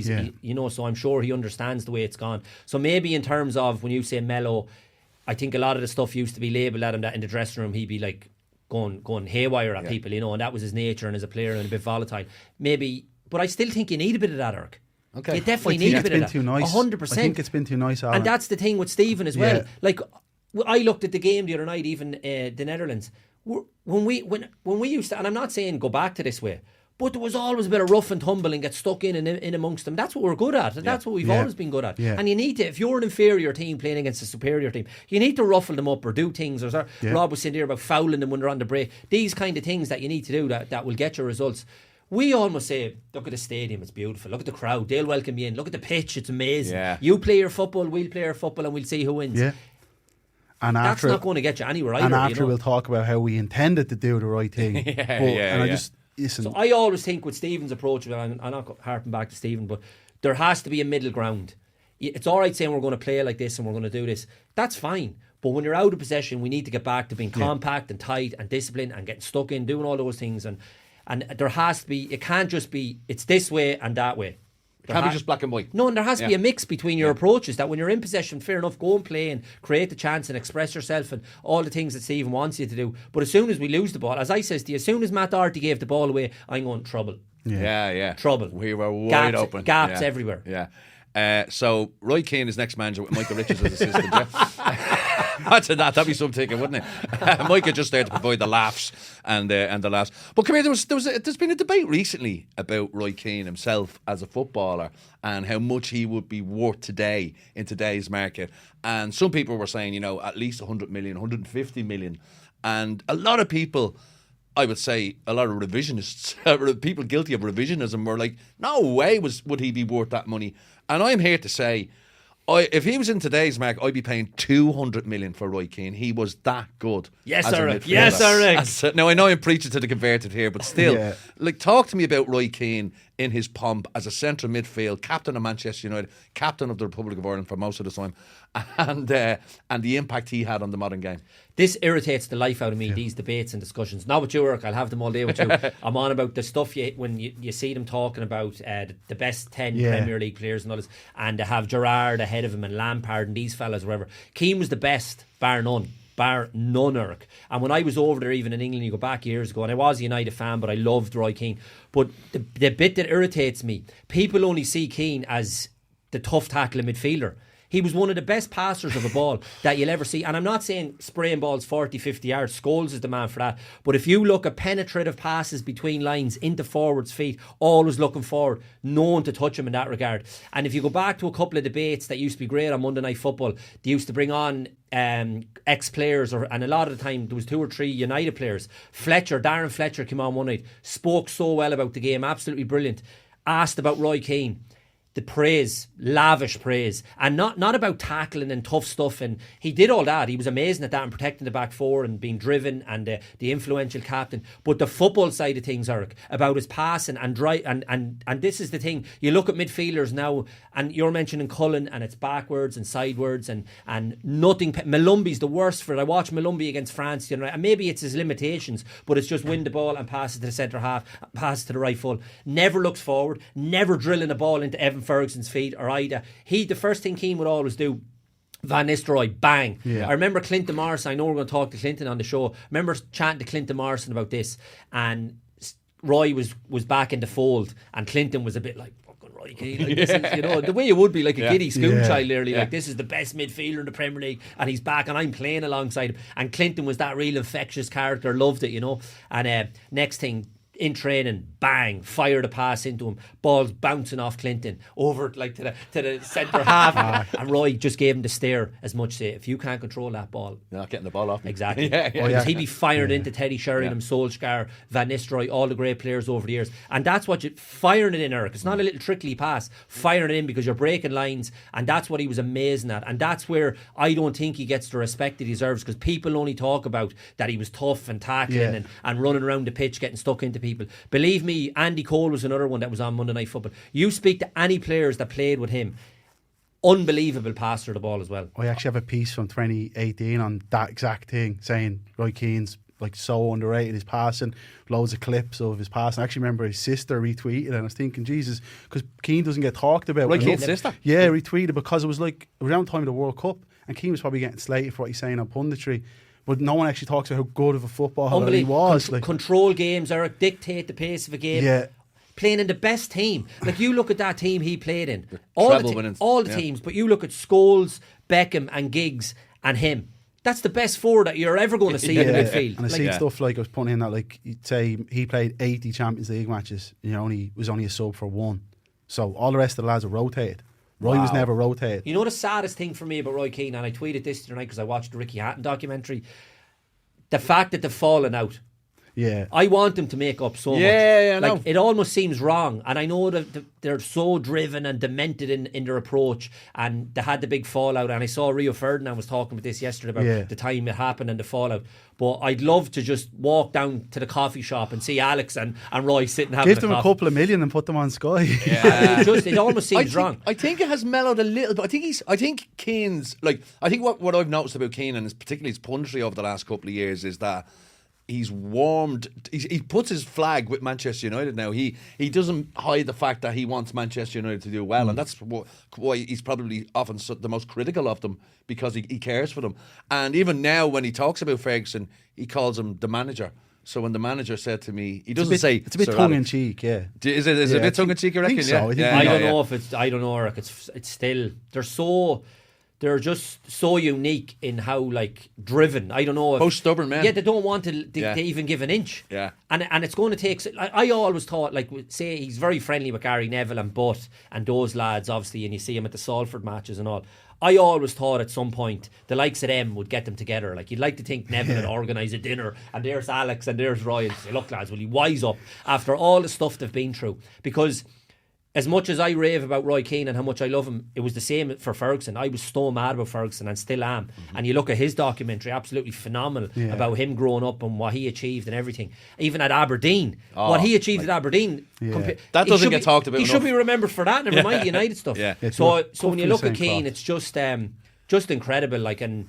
So I'm sure he understands the way it's gone. So maybe in terms of when you say mellow, I think a lot of the stuff used to be labelled at him that in the dressing room he'd be like going haywire at people, and that was his nature and as a player and a bit volatile. Maybe, but I still think you need a bit of that, Eric. Okay. You definitely need a bit of that. Too nice. 100%. I think it's been too nice, Alan. And that's the thing with Stephen as well. Like, I looked at the game the other night, even the Netherlands. When we used to, and I'm not saying go back to this way, But there was always a bit of rough and tumble and get stuck in amongst them. That's what we're good at. And that's what we've always been good at. Yeah. And you need to, if you're an inferior team playing against a superior team, you need to ruffle them up or do things. Or Rob was saying here about fouling them when they're on the break. These kind of things that you need to do that will get your results. We almost say, look at the stadium, it's beautiful. Look at the crowd, they'll welcome you in. Look at the pitch, it's amazing. Yeah. You play your football, we'll play our football, and we'll see who wins. Yeah. And That's after, not going to get you anywhere either. And after we'll talk about how we intended to do the right thing. I just listen. So I always think with Stephen's approach, and I'm not harping back to Stephen, but there has to be a middle ground. It's all right saying we're going to play like this and we're going to do this. That's fine. But when you're out of possession, we need to get back to being compact and tight and disciplined and getting stuck in, doing all those things. And there has to be, it can't just be, it's this way and that way. It can't be just black and white. No, and there has to be a mix between your approaches, that when you're in possession, fair enough, go and play and create the chance and express yourself and all the things that Stephen wants you to do. But as soon as we lose the ball, as I says to you, as soon as Matt Doherty gave the ball away, I'm going, trouble. Yeah. Trouble. We were wide open. Gaps everywhere. Yeah. So Roy Keane is next manager with Michael Richards as assistant. Imagine that'd be some ticket, wouldn't it? Micah just there to provide the laughs and the laughs. But come here, there's been a debate recently about Roy Keane himself as a footballer and how much he would be worth today in today's market. And some people were saying, at least 100 million, 150 million. And a lot of people, I would say, a lot of revisionists, people guilty of revisionism, were like, no way would he be worth that money. And I'm here to say, if he was in today's market, I'd be paying 200 million for Roy Keane. He was that good. Yes, as a Eric. midfielder. Yes, Eric. Now, I know I'm preaching to the converted here, but still, talk to me about Roy Keane in his pomp as a central midfield, captain of Manchester United, captain of the Republic of Ireland for most of the time, and the impact he had on the modern game. This irritates the life out of me, these debates and discussions. Not with you, Eric, I'll have them all day with you. I'm on about the stuff when you see them talking about the best 10 Premier League players and all this, and to have Gerrard ahead of him and Lampard and these fellas, whatever. Keane was the best, bar none, Eric. And when I was over there, even in England, you go back years ago, and I was a United fan, but I loved Roy Keane. But the bit that irritates me, people only see Keane as the tough tackling midfielder. He was one of the best passers of a ball that you'll ever see. And I'm not saying spraying balls 40, 50 yards. Scholes is the man for that. But if you look at penetrative passes between lines into forwards' feet, always looking forward, no one to touch him in that regard. And if you go back to a couple of debates that used to be great on Monday Night Football, they used to bring on ex-players, and a lot of the time there was 2 or 3 United players. Darren Fletcher came on one night, spoke so well about the game, absolutely brilliant. Asked about Roy Keane. The praise, lavish praise, and not about tackling and tough stuff. And he did all that. He was amazing at that and protecting the back four and being driven and the influential captain. But the football side of things, Eric, about his passing and drive, and this is the thing. You look at midfielders now, and you're mentioning Cullen, and it's backwards and sidewards and nothing. Malumbi's the worst for it. I watched Malumbi against France, and maybe it's his limitations, but it's just win the ball and pass it to the centre half, pass it to the right full. Never looks forward, never drilling a ball into Evan Ferguson's feet or Ida. The first thing Keane would always do, Van Nistelrooy, bang. I remember Clinton Morrison, I know we're going to talk to Clinton on the show. I remember chatting to Clinton Morrison about this, and Roy was back in the fold, and Clinton was a bit like, fucking Roy Keane, like, this is, the way you would be like a giddy schoolchild, literally, like, this is the best midfielder in the Premier League, and he's back, and I'm playing alongside him. And Clinton was that real infectious character, loved it, And next thing, in training, bang, fired a pass into him, balls bouncing off Clinton over like to the centre half, and Roy just gave him the stare, as much say, if you can't control that ball, you're not getting the ball off me. Exactly. He'd be fired into Teddy Sheringham, Solskjaer, Van Nistelrooy, all the great players over the years, and that's what firing it in, Eric. It's not a little trickly pass, firing it in, because you're breaking lines, and that's what he was amazing at, and that's where I don't think he gets the respect he deserves, because people only talk about that he was tough and tackling and running around the pitch, getting stuck into people. Believe me, Andy Cole was another one that was on Monday Night Football. You speak to any players that played with him, unbelievable passer of the ball as well. I actually have a piece from 2018 on that exact thing, saying Roy Keane's like so underrated, his passing, loads of clips of his passing. I actually remember his sister retweeted it, and I was thinking, Jesus, because Keane doesn't get talked about. Roy Keane's sister? Yeah, retweeted, because it was around the time of the World Cup, and Keane was probably getting slated for what he's saying on punditry. But no one actually talks about how good of a footballer he was. Control games, Eric, dictate the pace of a game. Yeah. Playing in the best team. Like, you look at that team he played in. All the teams. But you look at Scholes, Beckham and Giggs and him. That's the best 4 that you're ever going to see in the midfield. And I see stuff like I was putting in that, like, you'd say he played 80 Champions League matches, was only a sub for 1. So all the rest of the lads are rotated. Roy was never rotated. You know the saddest thing for me about Roy Keane, and I tweeted this tonight because I watched the Ricky Hatton documentary, the fact that they've fallen out. Yeah, I want them to make up so much. Yeah, I know. Like, it almost seems wrong, and I know that they're so driven and demented in their approach, and they had the big fallout. And I saw Rio Ferdinand was talking about this yesterday about the time it happened and the fallout. But I'd love to just walk down to the coffee shop and see Alex and Roy sitting having give them a coffee. couple of million and put them on Sky. Yeah. It almost seems wrong. I think it has mellowed a little bit. I think Keane's, like, I think what I've noticed about Keane, and particularly his punditry over the last couple of years, is that he's warmed. He puts his flag with Manchester United now. He doesn't hide the fact that he wants Manchester United to do well, and that's why he's probably often the most critical of them, because he cares for them. And even now, when he talks about Ferguson, he calls him the manager. So when the manager said to me, he doesn't say it's a bit tongue in cheek. Yeah, is it a bit tongue in cheek? You reckon? So. Yeah. I don't know if it's. I don't know, Eric. It's still. They're just so unique in how, like, driven. I don't know. How stubborn, man. Yeah, they don't want to even give an inch. Yeah. And it's going to take... I always thought, like, say, he's very friendly with Gary Neville and Butt and those lads, obviously, and you see him at the Salford matches and all. I always thought at some point the likes of them would get them together. Like, you'd like to think Neville would organise a dinner, and there's Alex and there's Roy, and say, look, lads, will you wise up after all the stuff they've been through? Because as much as I rave about Roy Keane and how much I love him, it was the same for Ferguson. I was so mad about Ferguson and still am. Mm-hmm. And you look at his documentary, absolutely phenomenal, about him growing up and what he achieved and everything. Even at Aberdeen, what he achieved at Aberdeen, that doesn't get talked about. He should be remembered for that. Never mind the United stuff. So when you look at Keane, it's just incredible. Like, and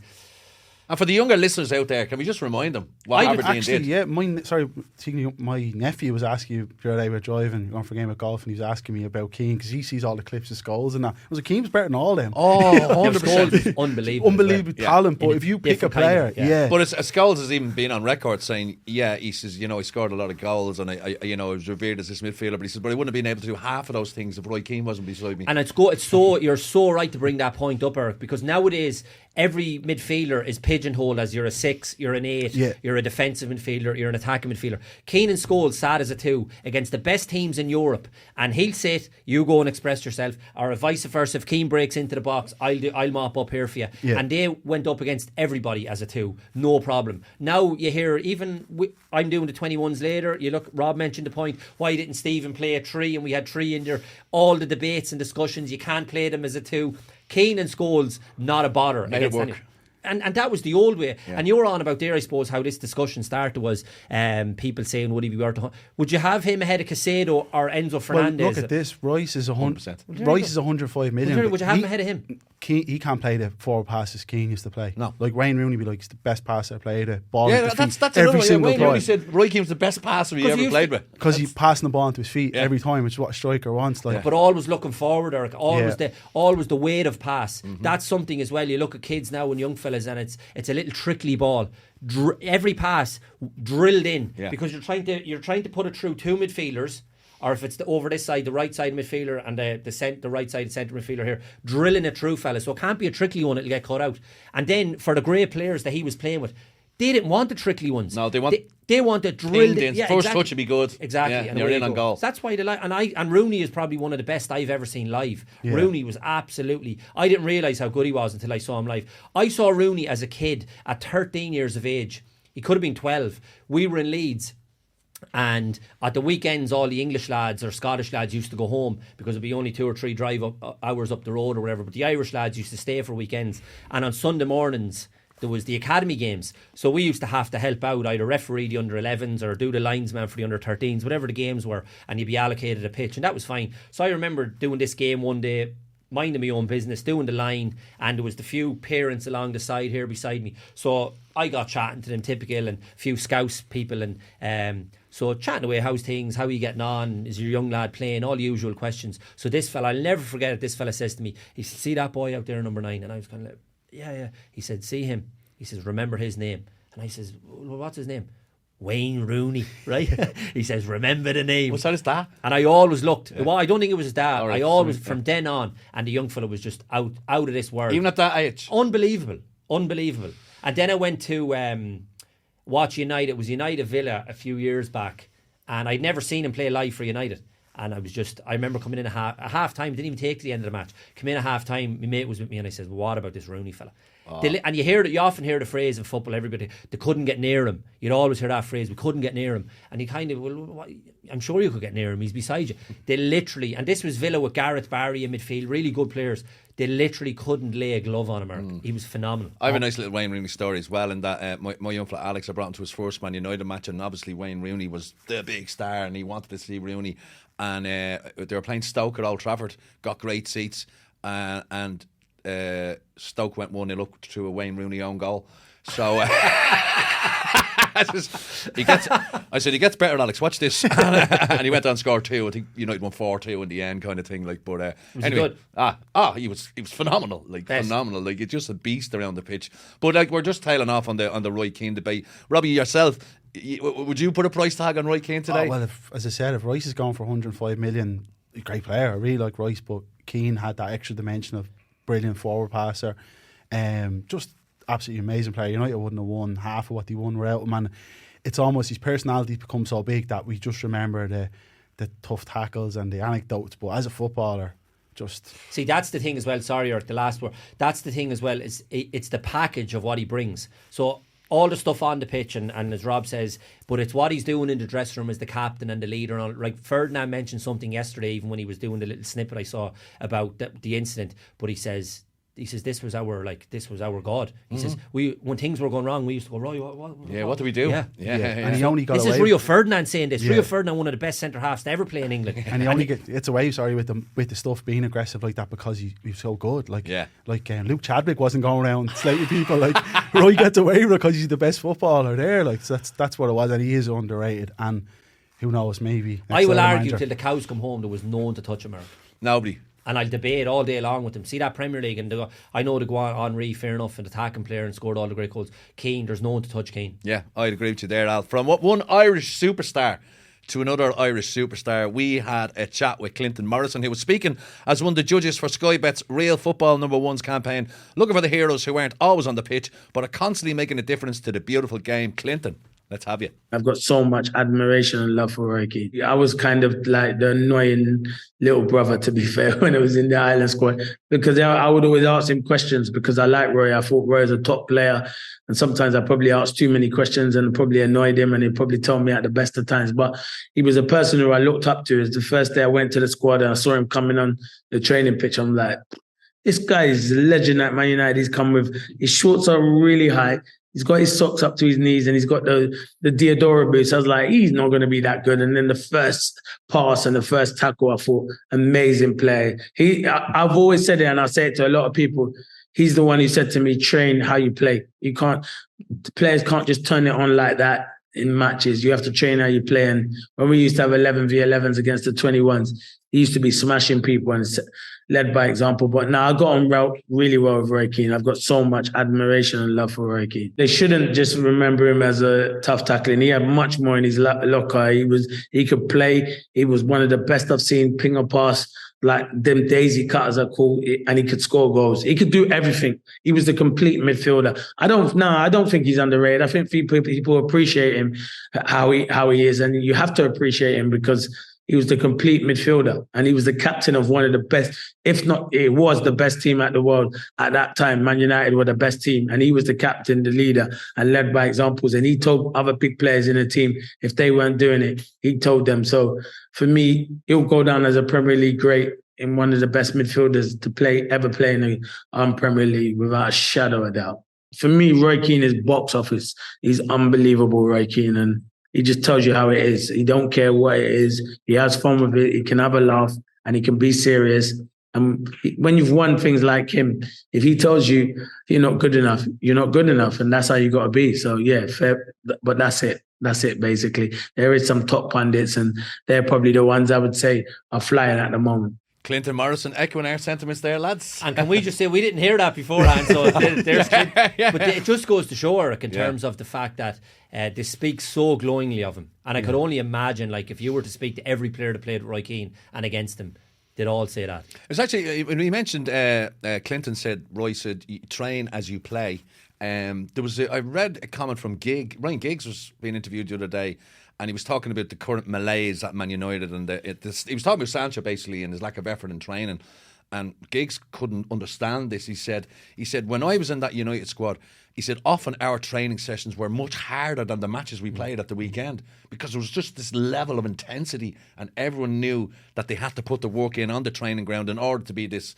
for the younger listeners out there, can we just remind them what Aberdeen did? Yeah, my nephew was asking you the other day, we were driving, going for a game of golf, and he was asking me about Keane because he sees all the clips of Scholes and that. I was like, Keane was better than all them. Oh, 100%. Unbelievable talent. But if you pick a player, But Scholes has even been on record saying, he says, he scored a lot of goals, and I was revered as this midfielder. But he says, but I wouldn't have been able to do half of those things if Roy Keane wasn't beside me. And you're so right to bring that point up, Eric, because nowadays every midfielder is pigeonholed as you're a 6, you're an 8, you're a defensive midfielder, you're an attacking midfielder. Keane and Scholes sat as a 2 against the best teams in Europe, and he'll sit, you go and express yourself, or vice versa. If Keane breaks into the box, I'll mop up here for you. And they went up against everybody as a 2, no problem. Now you hear, I'm doing the 21s later, you look, Rob mentioned the point, why didn't Stephen play a 3 and we had 3 in there? All the debates and discussions, you can't play them as a 2. Keane and Scholes, not a bother. Made it work. And that was the old way. Yeah. And you were on about there, I suppose, how this discussion started was people saying, would he be worth would you have him ahead of Casado or Enzo Fernandez? Well, look at this. Royce is 100%. Royce is 105 million. Would you have him ahead of him? He can't play the 4 passes Keane used to play. No. Like Wayne Rooney be like, he's the best passer I played. The ball that's every single Wayne Rooney said Roy Keane was the best passer he ever played with. Because he's passing the ball into his feet every time, which is what a striker wants. Like. But always looking forward, Eric. Always the weight of pass. Mm-hmm. That's something as well. You look at kids now and young fellas, and it's a little trickly ball. Every pass drilled in because you're trying to put it through 2 midfielders. Or if it's over this side, the right side midfielder, and the right side centre midfielder here, drilling it through, fellas. So it can't be a trickly one; it'll get cut out. And then for the great players that he was playing with, they didn't want the trickly ones. No, they want it drilled in. First touch would be good. Exactly, and you're in on goal. So that's why they like. And Rooney is probably one of the best I've ever seen live. Yeah. Rooney was absolutely. I didn't realise how good he was until I saw him live. I saw Rooney as a kid at 13 years of age. He could have been 12. We were in Leeds. And at the weekends, all the English lads or Scottish lads used to go home because it'd be only 2 or 3 hours up the road or whatever. But the Irish lads used to stay for weekends. And on Sunday mornings, there was the academy games. So we used to have to help out, either referee the under 11s or do the linesman for the under 13s, whatever the games were. And you'd be allocated a pitch. And that was fine. So I remember doing this game one day, minding my own business, doing the line, and there was the few parents along the side here beside me. So I got chatting to them, typical, and a few Scouse people, and so chatting away, how's things, how are you getting on, is your young lad playing, all the usual questions. So this fella, I'll never forget it, this fella says to me, he said, see that boy out there, number 9? And I was kind of like, yeah. He said, see him. He says, remember his name. And I says, well, what's his name? Wayne Rooney, right? He says, remember the name. What's that, his dad? And I always looked. Yeah. Well, I don't think it was his dad. Right, I always, from then on, and the young fella was just out of this world. Even at that age? Unbelievable. And then I went to watch United. It was United Villa a few years back, and I'd never seen him play live for United. And I remember coming in at half time, didn't even take to the end of the match. Come in at half time, my mate was with me, and I said, well, what about this Rooney fella? And you often hear the phrase in football, everybody, they couldn't get near him. You'd always hear that phrase, we couldn't get near him. And he kind of, I'm sure you could get near him, he's beside you. They literally, and this was Villa with Gareth Barry in midfield, really good players. They literally couldn't lay a glove on him, Eric. He was phenomenal. I have a nice little Wayne Rooney story as well, in that my young fella Alex, I brought him to his first Man United match, and obviously Wayne Rooney was the big star and he wanted to see Rooney, and they were playing Stoke at Old Trafford, got great seats, and Stoke went 1-0 up to a Wayne Rooney own goal. So I said, he gets better, Alex, watch this. And he went on and scored 2. I think United won 4-2 in the end, kind of thing. Like, but anyway, good? He was phenomenal, like best. Phenomenal, like it's just a beast around the pitch. But like, we're just tailing off on the Roy Keane debate. Robbie, yourself, would you put a price tag on Roy Keane today? Well, as I said, if Rice is going for 105 million, great player. I really like Rice, but Keane had that extra dimension of brilliant forward passer. Just absolutely amazing player. United wouldn't have won half of what they won without him, and it's almost his personality become so big that we just remember the tough tackles and the anecdotes. But as a footballer, just see, that's the thing as well. Sorry, Eric, the last word. That's the thing as well. It's the package of what he brings. So all the stuff on the pitch, and as Rob says, but it's what he's doing in the dressing room as the captain and the leader. And like Ferdinand mentioned something yesterday, even when he was doing the little snippet I saw about the incident. But he says this was our God. He says when things were going wrong, we used to go, Roy, what do we do? Yeah. And he only got this away. Is Rio Ferdinand saying this. Rio Ferdinand, one of the best centre halves to ever play in England, and he only gets away. With the stuff being aggressive like that because he's so good. Like Luke Chadwick wasn't going around slating people. Like Roy gets away with it because he's the best footballer there. Like so that's what it was, and he is underrated. And who knows, maybe I will argue till the cows come home there was no one to touch him, Eric. Nobody. And I'll debate all day long with them. See that Premier League, and I know they go on Henry, fair enough, an attacking player and scored all the great goals. Keane, there's no one to touch Keane. Yeah, I'd agree with you there, Al. From one Irish superstar to another Irish superstar, we had a chat with Clinton Morrison, who was speaking as one of the judges for Sky Bet's Real Football No. 1's campaign, looking for the heroes who aren't always on the pitch but are constantly making a difference to the beautiful game. Clinton, let's have you. I've got so much admiration and love for Roy Keane. I was kind of like the annoying little brother, to be fair, when I was in the Ireland squad, because I would always ask him questions because I like Roy. I thought Roy was a top player, and sometimes I probably asked too many questions and probably annoyed him, and he probably told me at the best of times. But he was a person who I looked up to. It was the first day I went to the squad and I saw him coming on the training pitch. I'm like, this guy is a legend at Man United. He's come with, his shorts are really high. He's got his socks up to his knees and he's got the Diodora boots. I was like, he's not going to be that good. And then the first pass and the first tackle, I thought, amazing play. I've always said it, and I say it to a lot of people. He's the one who said to me, train how you play. The players can't just turn it on like that in matches. You have to train how you play. And when we used to have 11v11s against the 21s, he used to be smashing people and led by example. But now I got on really well with Roy Keane. I've got so much admiration and love for Roy Keane. They shouldn't just remember him as a tough tackling. He had much more in his locker. He could play. He was one of the best I've seen ping a pass, like them daisy cutters are called, and he could score goals. He could do everything. He was the complete midfielder. I don't think he's underrated. I think people appreciate him how he is, and you have to appreciate him because he was the complete midfielder, and he was the captain of one of the best, if not, it was the best team at the world at that time. Man United were the best team, and he was the captain, the leader, and led by examples. And he told other big players in the team, if they weren't doing it, he told them. So for me, he'll go down as a Premier League great and one of the best midfielders to ever play in the Premier League without a shadow of doubt. For me, Roy Keane is box office. He's unbelievable, Roy Keane, and he just tells you how it is. He don't care what it is. He has fun with it. He can have a laugh and he can be serious. And when you've won things like him, if he tells you you're not good enough, you're not good enough. And that's how you got to be. So yeah, fair. But that's it. That's it, basically. There is some top pundits and they're probably the ones I would say are flying at the moment. Clinton Morrison echoing our sentiments there, lads. And can we just say we didn't hear that beforehand? So there's but it just goes to show, Eric, in terms of the fact that they speak so glowingly of him. And I could only imagine, like, if you were to speak to every player that played with Roy Keane and against him, they'd all say that. It's actually, when we mentioned, Clinton said, Roy said, train as you play. I read a comment from Ryan Giggs was being interviewed the other day, and he was talking about the current malaise at Man United, and he was talking about Sancho basically and his lack of effort in training. And Giggs couldn't understand this. He said, when I was in that United squad, he said, often our training sessions were much harder than the matches we played at the weekend, because there was just this level of intensity, and everyone knew that they had to put the work in on the training ground in order to be this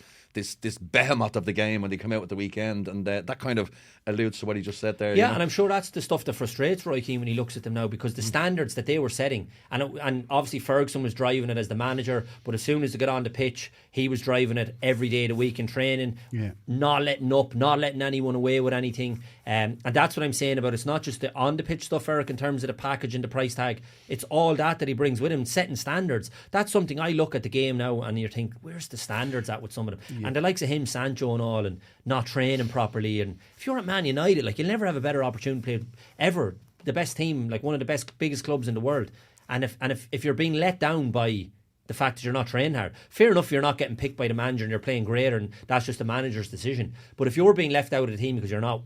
behemoth of the game when they come out at the weekend. And that kind of alludes to what he just said there. Yeah, and I'm sure that's the stuff that frustrates Roy Keane when he looks at them now, because the standards that they were setting, and obviously Ferguson was driving it as the manager, but as soon as they got on the pitch, he was driving it every day of the week in training, not letting up, not letting anyone away with anything. And that's what I'm saying about it's not just the on the pitch stuff, Eric, in terms of the package and the price tag. It's all that he brings with him, setting standards. That's something I look at the game now and you think, where's the standards at with some of them? And the likes of him, Sancho and all, and not training properly. And if you're at Man United, like, you'll never have a better opportunity to play ever. The best team, like one of the biggest clubs in the world. And if you're being let down by the fact that you're not training hard, fair enough, you're not getting picked by the manager and you're playing greater, and that's just the manager's decision. But if you're being left out of the team because you're not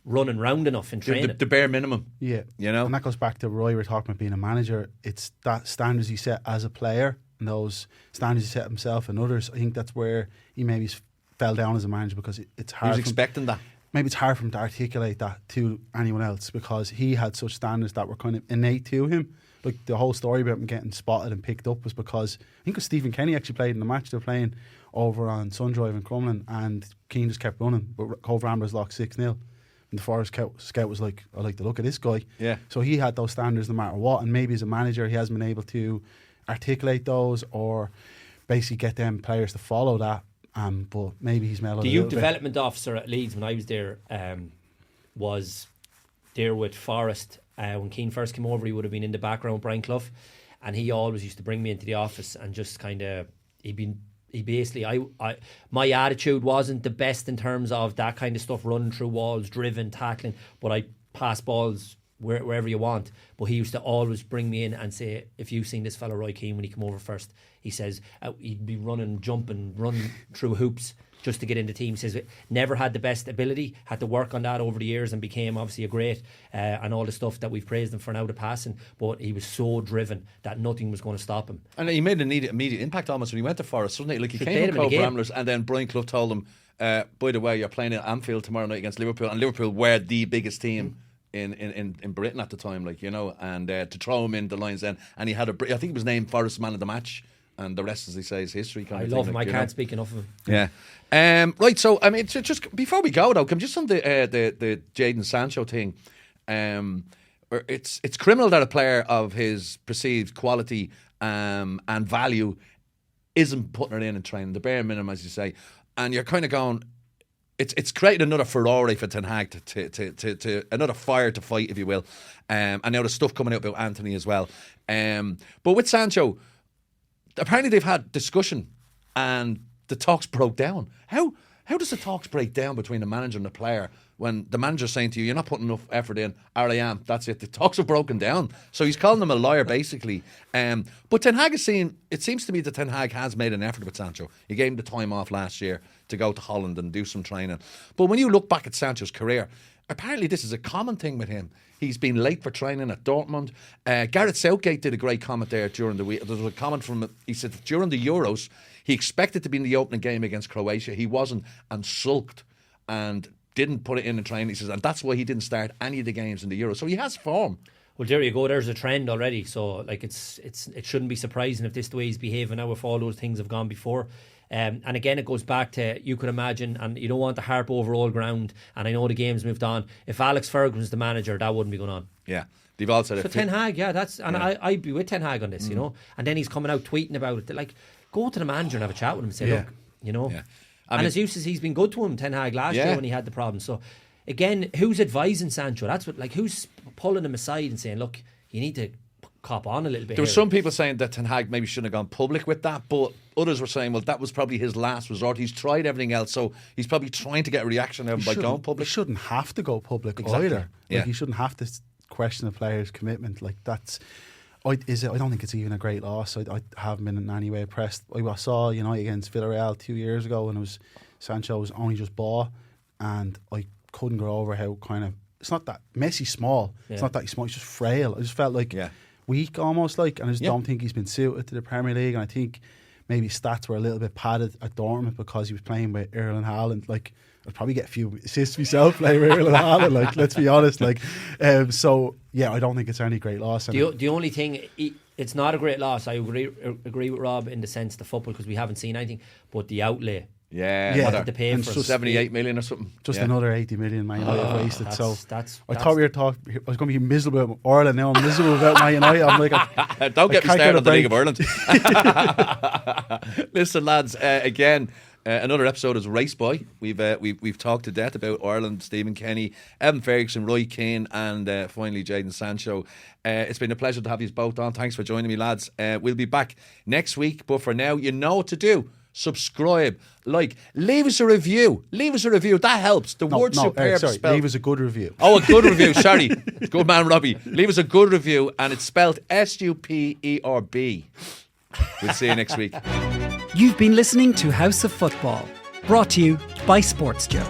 running round enough in training, the bare minimum, you know, and that goes back to Roy. We're talking about being a manager. It's that standards he set as a player, and those standards he set himself and others. I think that's where he maybe fell down as a manager, because it's hard. He was expecting that. Maybe it's hard for him to articulate that to anyone else, because he had such standards that were kind of innate to him. Like the whole story about him getting spotted and picked up was because I think it was Stephen Kenny actually played in the match they were playing over on Sundrive in Crumlin, and Keane just kept running, but Cove Ramblers lost 6-0. And the Forest scout was like, I like the look of this guy. Yeah. So he had those standards no matter what, and maybe as a manager he hasn't been able to articulate those or basically get them players to follow that. But maybe he's mellowed. The youth development officer at Leeds when I was there was there with Forest. When Keane first came over, he would have been in the background, Brian Clough, and he always used to bring me into the office and just kind of my attitude wasn't the best in terms of that kind of stuff, running through walls, driven, tackling, but I pass balls wherever you want. But he used to always bring me in and say, if you've seen this fellow Roy Keane when he came over first, he says he'd be running, jumping, run through hoops just to get in the team. He says never had the best ability, had to work on that over the years and became obviously a great and all the stuff that we've praised him for now, the passing, but he was so driven that nothing was going to stop him. And he made an immediate impact almost when he went to Forest, suddenly. Like, he came to Cove Ramblers, and then Brian Clough told him, by the way, you're playing at Anfield tomorrow night against Liverpool, and Liverpool were the biggest team in Britain at the time, like, you know, and to throw him in the lines then, and he had I think he was named Forest Man of the Match, and the rest, as they say, is history. I love him. I can't speak enough of him. Yeah. Right. So I mean, just before we go though, come just on the Jadon Sancho thing. It's criminal that a player of his perceived quality and value isn't putting it in training, the bare minimum, as you say, and you're kind of going. It's created another Ferrari for Ten Hag to another fire to fight, if you will. And now there's stuff coming out about Anthony as well. But with Sancho, apparently they've had discussion and the talks broke down. How does the talks break down between the manager and the player when the manager's saying to you, you're not putting enough effort in, or I am, that's it. The talks have broken down. So he's calling them a liar, basically. But Ten Hag it seems to me that Ten Hag has made an effort with Sancho. He gave him the time off last year to go to Holland and do some training. But when you look back at Sancho's career, apparently this is a common thing with him. He's been late for training at Dortmund. Gareth Southgate did a great comment there during the week. There was a comment from him. He said during the Euros, he expected to be in the opening game against Croatia. He wasn't, and sulked and didn't put it in training. He says, and that's why he didn't start any of the games in the Euros. So he has form. Well, there you go. There's a trend already. So like it shouldn't be surprising if this is the way he's behaving now, if all those things have gone before. And again, it goes back to, you could imagine, and you don't want to harp over old ground, and I know the game's moved on. If Alex Ferguson's the manager, that wouldn't be going on. Yeah. They've all said it. So Ten Hag, I'd be with Ten Hag on this, you know. And then he's coming out tweeting about it. Like, go to the manager and have a chat with him and say, look, you know. Yeah. And as you says, he's been good to him, Ten Hag, last year when he had the problem. So again, who's advising Sancho? That's what, like, who's pulling him aside and saying, look, you need to cop on a little bit. There were some people saying that Ten Hag maybe shouldn't have gone public with that, but others were saying, well, that was probably his last resort. He's tried everything else, so he's probably trying to get a reaction out of him by going public. He shouldn't have to go public either. Like, he shouldn't have to question a player's commitment. Like, that's... I don't think it's even a great loss. I haven't been in any way impressed. I saw United against Villarreal 2 years ago, and Sancho was only just bought, and I couldn't get over how kind of, it's not that Messi's small. Yeah. It's not that he's small. He's just frail. I just felt like weak almost, like, and I just don't think he's been suited to the Premier League. And I think maybe stats were a little bit padded at Dortmund because he was playing with Erling Haaland. Like, I'd probably get a few assists myself playing with Erling Haaland. Like, let's be honest. Like, so yeah, I don't think it's any great loss. The only thing, it's not a great loss. I agree with Rob in the sense the football, because we haven't seen anything, but the outlay. Yeah, what did they pay for 78 million or something? Just another 80 million Man United wasted. I thought we were talking. I was going to be miserable about Ireland. Now I'm miserable about Man United. I'm like, don't get me started on the League of Ireland. Listen, lads, again. Another episode is Race Boy. We've talked to death about Ireland, Stephen Kenny, Evan Ferguson, Roy Keane, and finally Jadon Sancho. It's been a pleasure to have you both on. Thanks for joining me, lads. We'll be back next week, but for now, you know what to do. Subscribe, like, leave us a review. That helps. The word superb spelled. Leave us a good review. Oh, a good review. Sorry, good man, Robbie. Leave us a good review, and it's spelled SUPERB. We'll see you next week. You've been listening to House of Football, brought to you by Sports Joe.